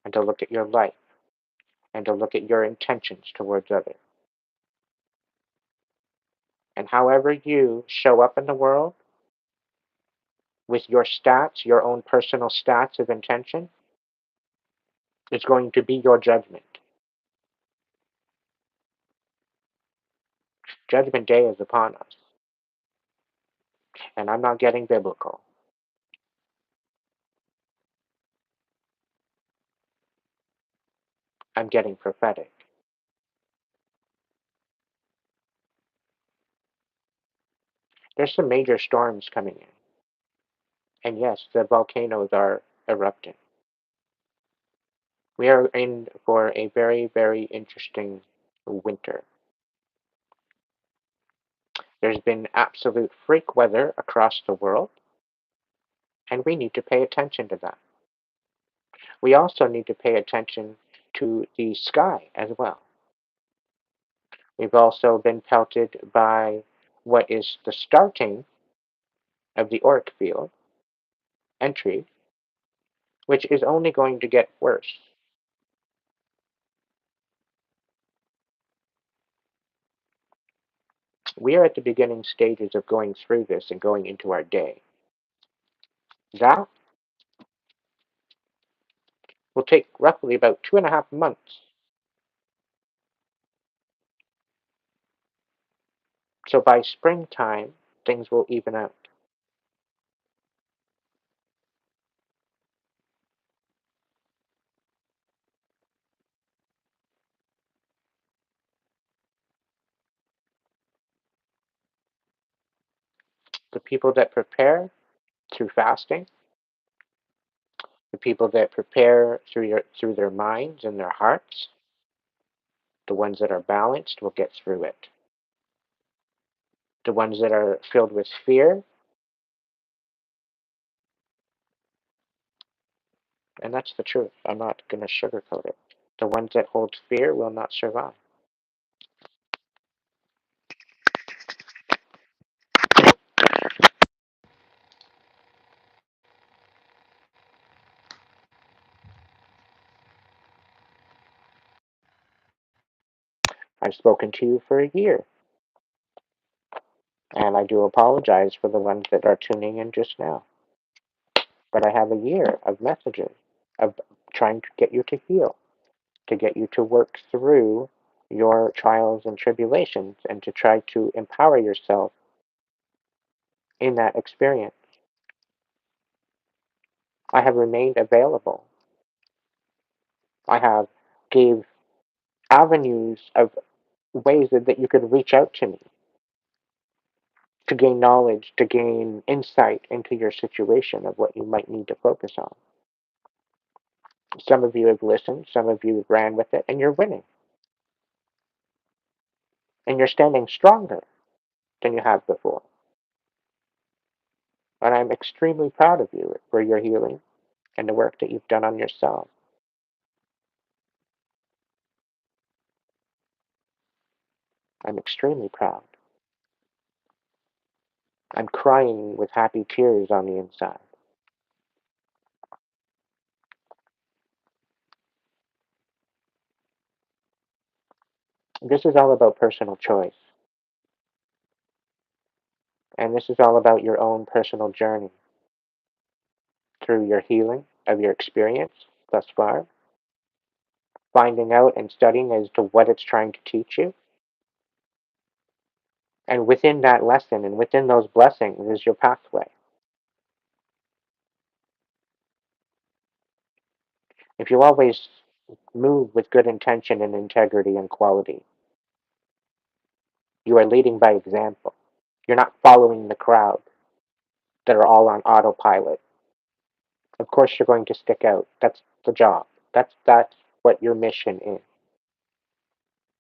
and to look at your life, and to look at your intentions towards others. And however you show up in the world with your stats, your own personal stats of intention, is going to be your judgment. Judgment Day is upon us. And I'm not getting biblical. I'm getting prophetic. There's some major storms coming in. And yes, the volcanoes are erupting. We are in for a very, very interesting winter. There's been absolute freak weather across the world, and we need to pay attention to that. We also need to pay attention to the sky as well. We've also been pelted by what is the starting of the auric field entry, which is only going to get worse. We are at the beginning stages of going through this and going into our day. That will take roughly about 2.5 months. So by springtime, things will even out. The people that prepare through fasting, the people that prepare through their minds and their hearts, the ones that are balanced will get through it. The ones that are filled with fear, and that's the truth. I'm not going to sugarcoat it. The ones that hold fear will not survive. I've spoken to you for a year, and I do apologize for the ones that are tuning in just now. But I have a year of messages of trying to get you to heal, to get you to work through your trials and tribulations, and to try to empower yourself in that experience. I have remained available. I have gave avenues of ways that you could reach out to me to gain knowledge, to gain insight into your situation of what you might need to focus on. Some of you have listened, some of you have ran with it, and you're winning. And you're standing stronger than you have before. And I'm extremely proud of you for your healing and the work that you've done on yourself. I'm extremely proud. I'm crying with happy tears on the inside. This is all about personal choice. And this is all about your own personal journey through your healing of your experience thus far, finding out and studying as to what it's trying to teach you. And within that lesson and within those blessings is your pathway. If you always move with good intention and integrity and quality, you are leading by example. You're not following the crowd that are all on autopilot. Of course, you're going to stick out. That's the job. That's what your mission is.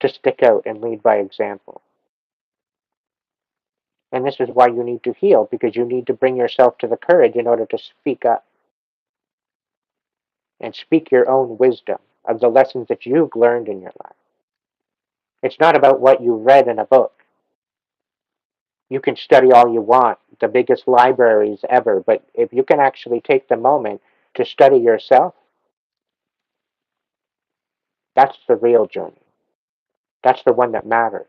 To stick out and lead by example. And this is why you need to heal, because you need to bring yourself to the courage in order to speak up and speak your own wisdom of the lessons that you've learned in your life. It's not about what you read in a book. You can study all you want, the biggest libraries ever, but if you can actually take the moment to study yourself, that's the real journey. That's the one that matters.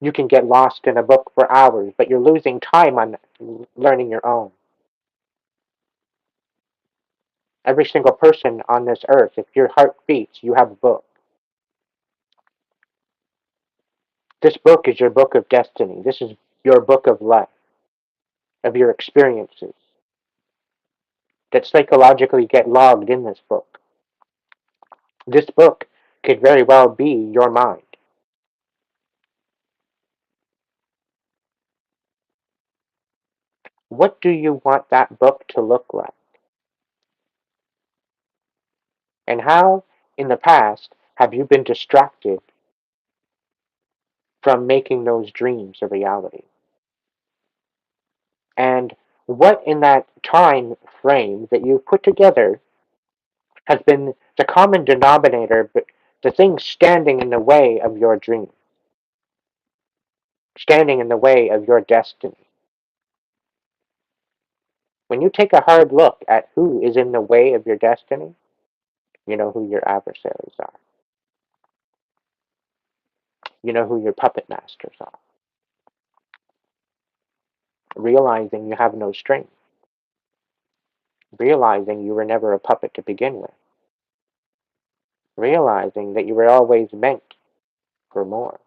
You can get lost in a book for hours, but you're losing time on learning your own. Every single person on this earth, if your heart beats, you have a book. This book is your book of destiny. This is your book of life, of your experiences that psychologically get logged in this book. This book could very well be your mind. What do you want that book to look like? And how, in the past, have you been distracted from making those dreams a reality? And what in that time frame that you've put together has been the common denominator, but the thing standing in the way of your dream, standing in the way of your destiny? When you take a hard look at who is in the way of your destiny, you know who your adversaries are. You know who your puppet masters are. Realizing you have no strength. Realizing you were never a puppet to begin with. Realizing that you were always meant for more.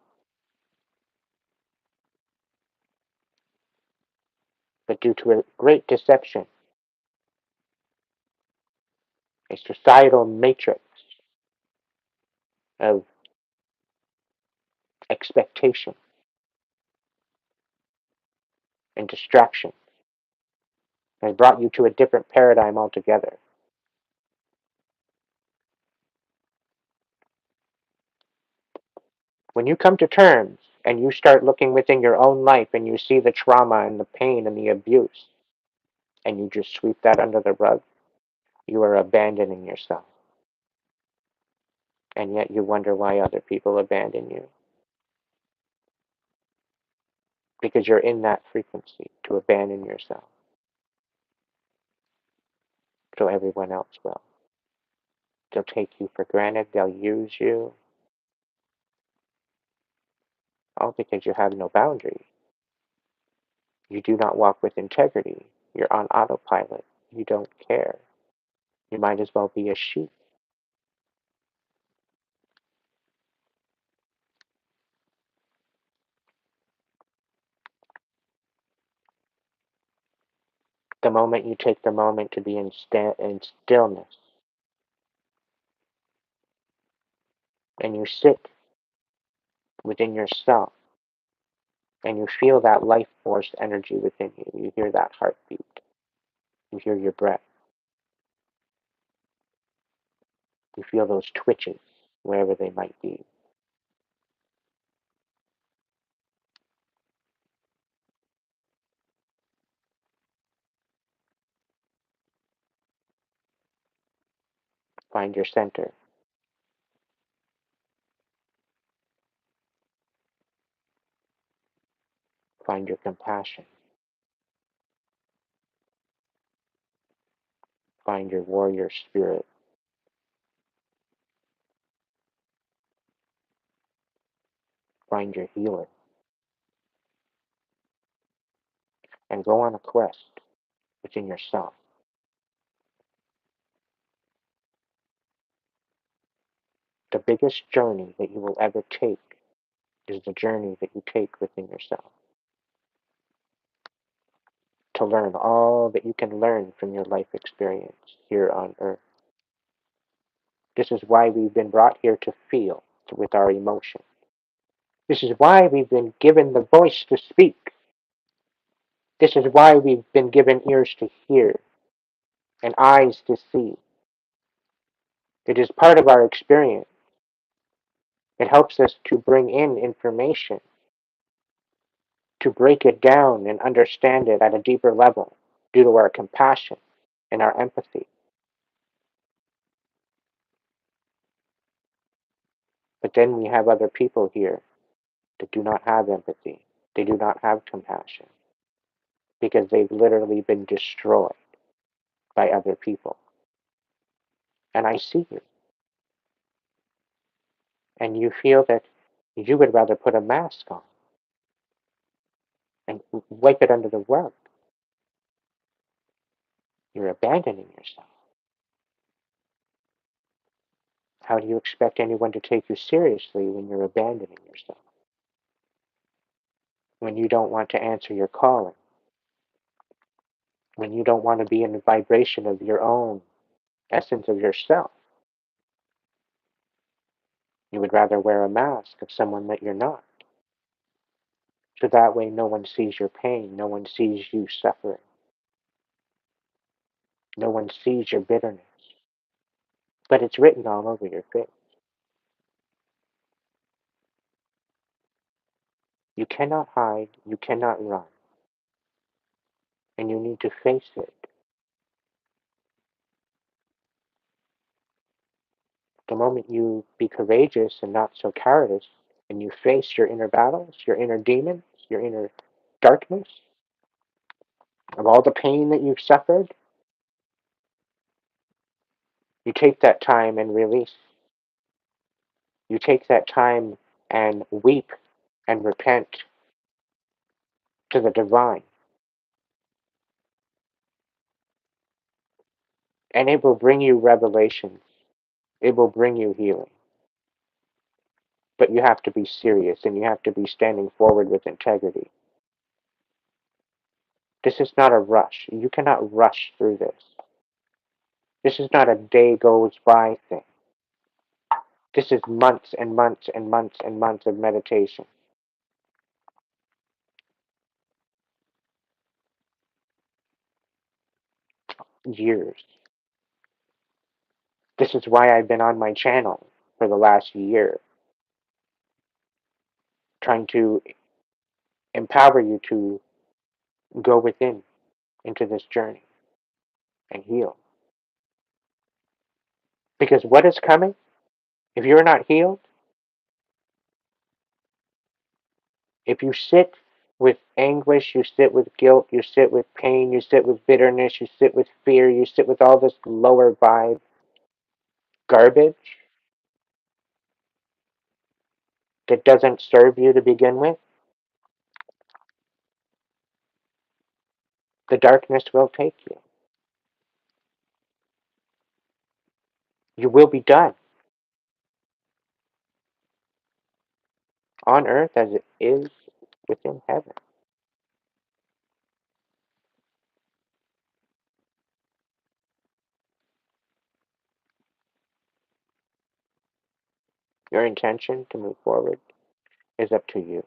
But due to a great deception, a societal matrix of expectation and distraction, has brought you to a different paradigm altogether. When you come to terms and you start looking within your own life and you see the trauma and the pain and the abuse, and you just sweep that under the rug, you are abandoning yourself. And yet you wonder why other people abandon you. Because you're in that frequency to abandon yourself. So everyone else will. They'll take you for granted, they'll use you, all because you have no boundary. You do not walk with integrity. You're on autopilot. You don't care. You might as well be a sheep. The moment you take the moment to be in stillness and you sit within yourself and you feel that life force energy within you, you hear that heartbeat, you hear your breath, you feel those twitches wherever they might be. Find your center. Find your compassion. Find your warrior spirit. find your healer and go on a quest within yourself. The biggest journey that you will ever take is the journey that you take within yourself. To learn all that you can learn from your life experience here on earth. This is why we've been brought here to feel with our emotions. This is why we've been given the voice to speak. This is why we've been given ears to hear and eyes to see. It is part of our experience. It helps us to bring in information, to break it down and understand it at a deeper level due to our compassion and our empathy. But then we have other people here that do not have empathy. They do not have compassion because they've literally been destroyed by other people. And I see you. And you feel that you would rather put a mask on and wipe it under the rug. You're abandoning yourself. How do you expect anyone to take you seriously when you're abandoning yourself? When you don't want to answer your calling? When you don't want to be in the vibration of your own essence of yourself? You would rather wear a mask of someone that you're not. So that way no one sees your pain, no one sees you suffering, no one sees your bitterness. But it's written all over your face. You cannot hide, you cannot run, and you need to face it. The moment you be courageous and not so cowardice, and you face your inner battles, your inner demons, your inner darkness, of all the pain that you've suffered, you take that time and release. You take that time and weep and repent to the divine. And it will bring you revelations. It will bring you healing. But you have to be serious and you have to be standing forward with integrity. This is not a rush. You cannot rush through this. This is not a day goes by thing. This is months and months and months and months of meditation. Years. This is why I've been on my channel for the last year, trying to empower you to go within into this journey and heal. Because what is coming, if you're not healed, if you sit with anguish, you sit with guilt, you sit with pain, you sit with bitterness, you sit with fear, you sit with all this lower vibe garbage that doesn't serve you to begin with, the darkness will take you. You will be done on earth as it is within heaven. Your intention to move forward is up to you.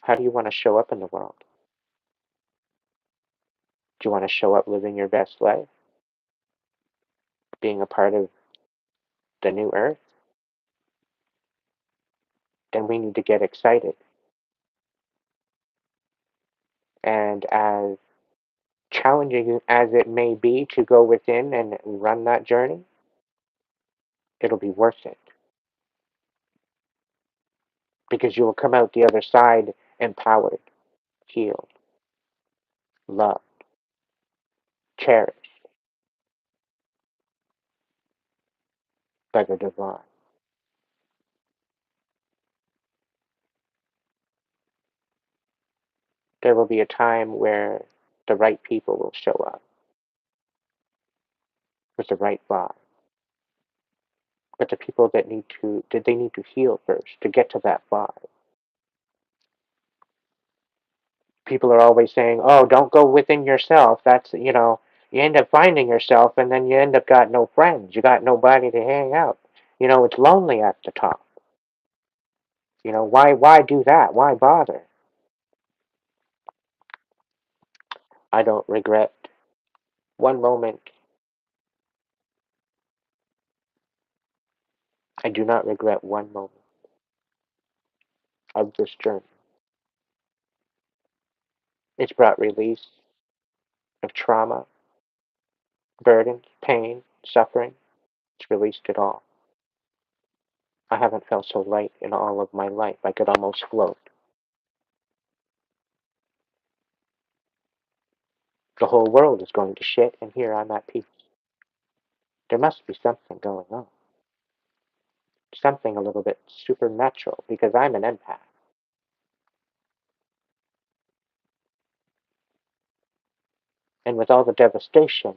How do you want to show up in the world? Do you want to show up living your best life? Being a part of the new earth? Then we need to get excited. And as challenging as it may be to go within and run that journey, it'll be worth it. Because you will come out the other side empowered, healed, loved, cherished. by the divine. There will be a time where the right people will show up with the right vibe. But the people that they need to heal first to get to that vibe. People are always saying, "Oh, don't go within yourself." You end up finding yourself, and then you end up got no friends. You got nobody to hang out. It's lonely at the top. Why do that? Why bother? I don't regret one moment. I do not regret one moment of this journey. It's brought release of trauma, burdens, pain, suffering. It's released it all. I haven't felt so light in all of my life. I could almost float. The whole world is going to shit, and here I'm at peace. There must be something going on. Something a little bit supernatural, because I'm an empath. And with all the devastation,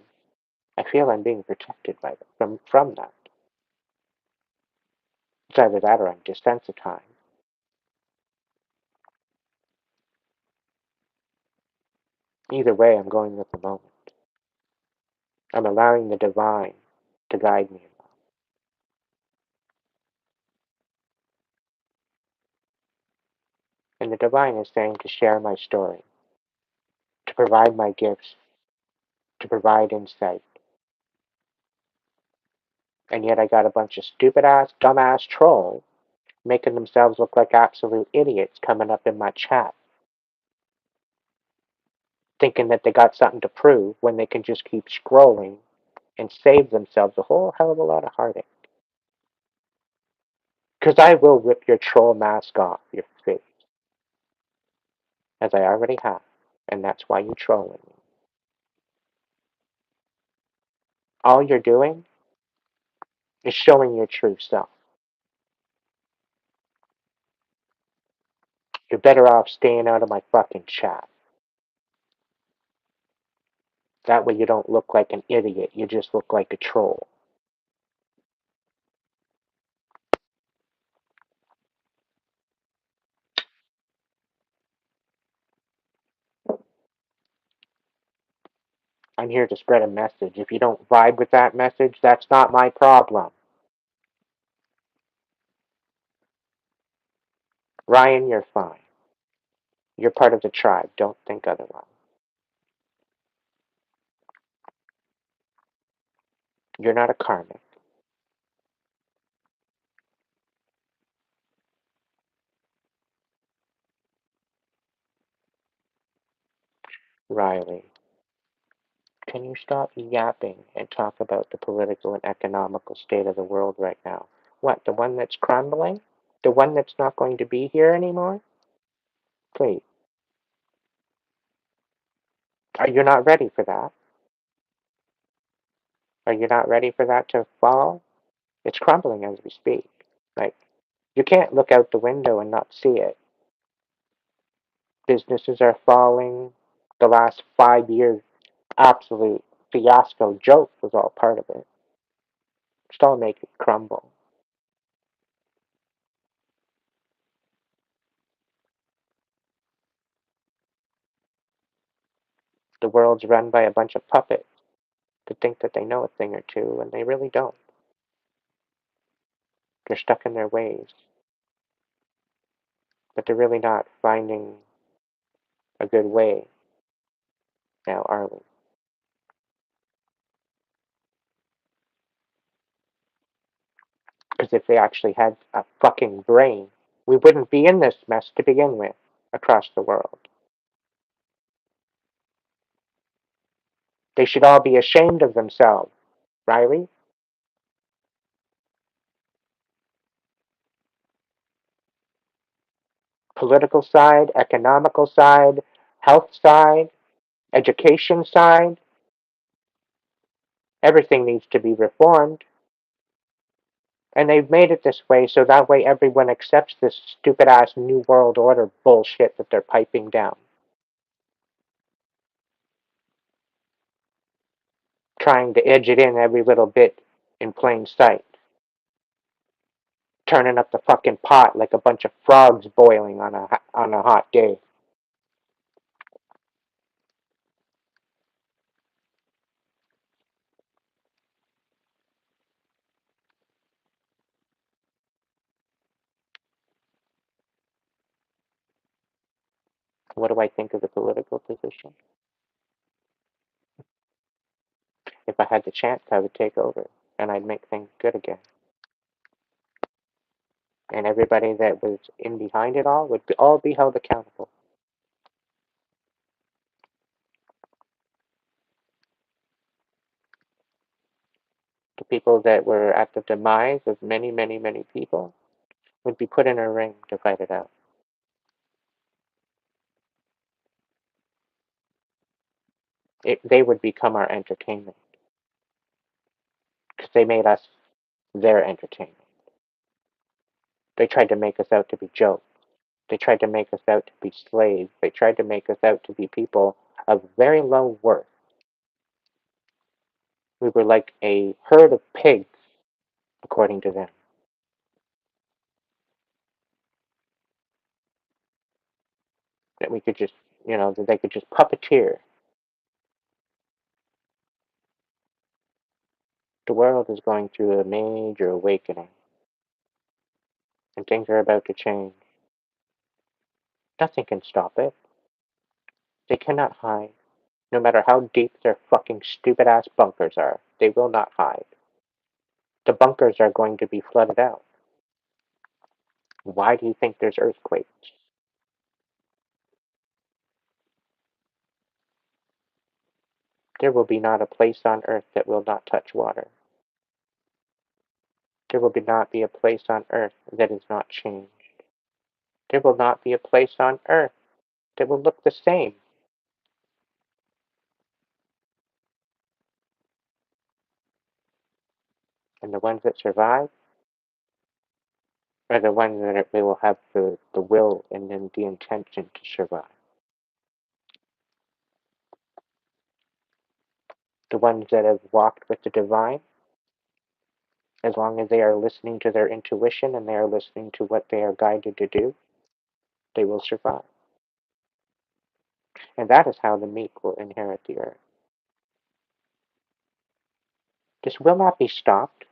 I feel I'm being protected from that. It's either that or I'm desensitized. Either way, I'm going with the moment. I'm allowing the divine to guide me. And the divine is saying to share my story, to provide my gifts, to provide insight. And yet I got a bunch of stupid ass, dumbass trolls making themselves look like absolute idiots coming up in my chat, thinking that they got something to prove when they can just keep scrolling and save themselves a whole hell of a lot of heartache. Because I will rip your troll mask off your face, as I already have, and that's why you're trolling me. All you're doing is showing your true self. You're better off staying out of my fucking chat. That way you don't look like an idiot, you just look like a troll. I'm here to spread a message. If you don't vibe with that message, that's not my problem. Ryan, you're fine. You're part of the tribe. Don't think otherwise. You're not a karmic. Riley, can you stop yapping and talk about the political and economical state of the world right now? What, the one that's crumbling? The one that's not going to be here anymore? Please. Are you not ready for that? Are you not ready for that to fall? It's crumbling as we speak. Like, you can't look out the window and not see it. Businesses are falling. The last 5 years, absolute fiasco joke was all part of it. Just all make it crumble. The world's run by a bunch of puppets that think that they know a thing or two, and they really don't. They're stuck in their ways, but they're really not finding a good way now, are we? Because if they actually had a fucking brain, we wouldn't be in this mess to begin with across the world. They should all be ashamed of themselves, Riley. Political side, economical side, health side, education side, everything needs to be reformed. And they've made it this way so that way everyone accepts this stupid ass New World Order bullshit that they're piping down. Trying to edge it in every little bit in plain sight. Turning up the fucking pot like a bunch of frogs boiling on a hot day. What do I think of the political position? If I had the chance, I would take over, and I'd make things good again. And everybody that was in behind it all would all be held accountable. The people that were at the demise of many, many, many people would be put in a ring to fight it out. They would become our entertainment because they made us their entertainment. They tried to make us out to be jokes. They tried to make us out to be slaves. They tried to make us out to be people of very low worth. We were like a herd of pigs, according to them. That we could just, that they could just puppeteer. The world is going through a major awakening, and things are about to change. Nothing can stop it. They cannot hide. No matter how deep their fucking stupid ass bunkers are, they will not hide. The bunkers are going to be flooded out. Why do you think there's earthquakes? There will be not a place on earth that will not touch water. There will not be a place on earth that is not changed. There will not be a place on earth that will look the same. And the ones that survive are the ones that will have the will and then the intention to survive. The ones that have walked with the divine, as long as they are listening to their intuition and they are listening to what they are guided to do, they will survive. And that is how the meek will inherit the earth. This will not be stopped.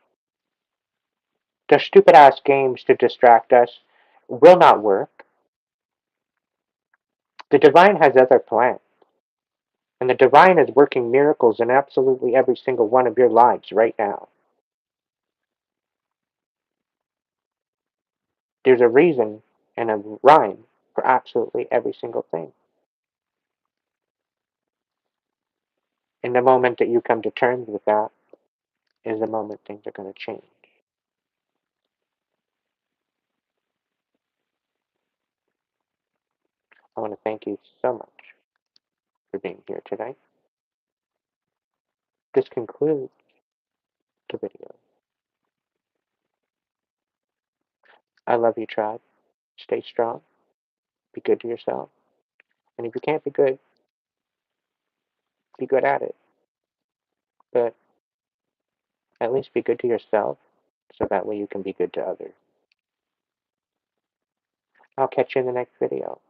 Their stupid ass games to distract us will not work. The divine has other plans. And the divine is working miracles in absolutely every single one of your lives right now. There's a reason and a rhyme for absolutely every single thing. And the moment that you come to terms with that is the moment things are going to change. I want to thank you so much for being here today. This concludes the video. I love you, tribe. Stay strong. Be good to yourself. And if you can't be good at it. But at least be good to yourself so that way you can be good to others. I'll catch you in the next video.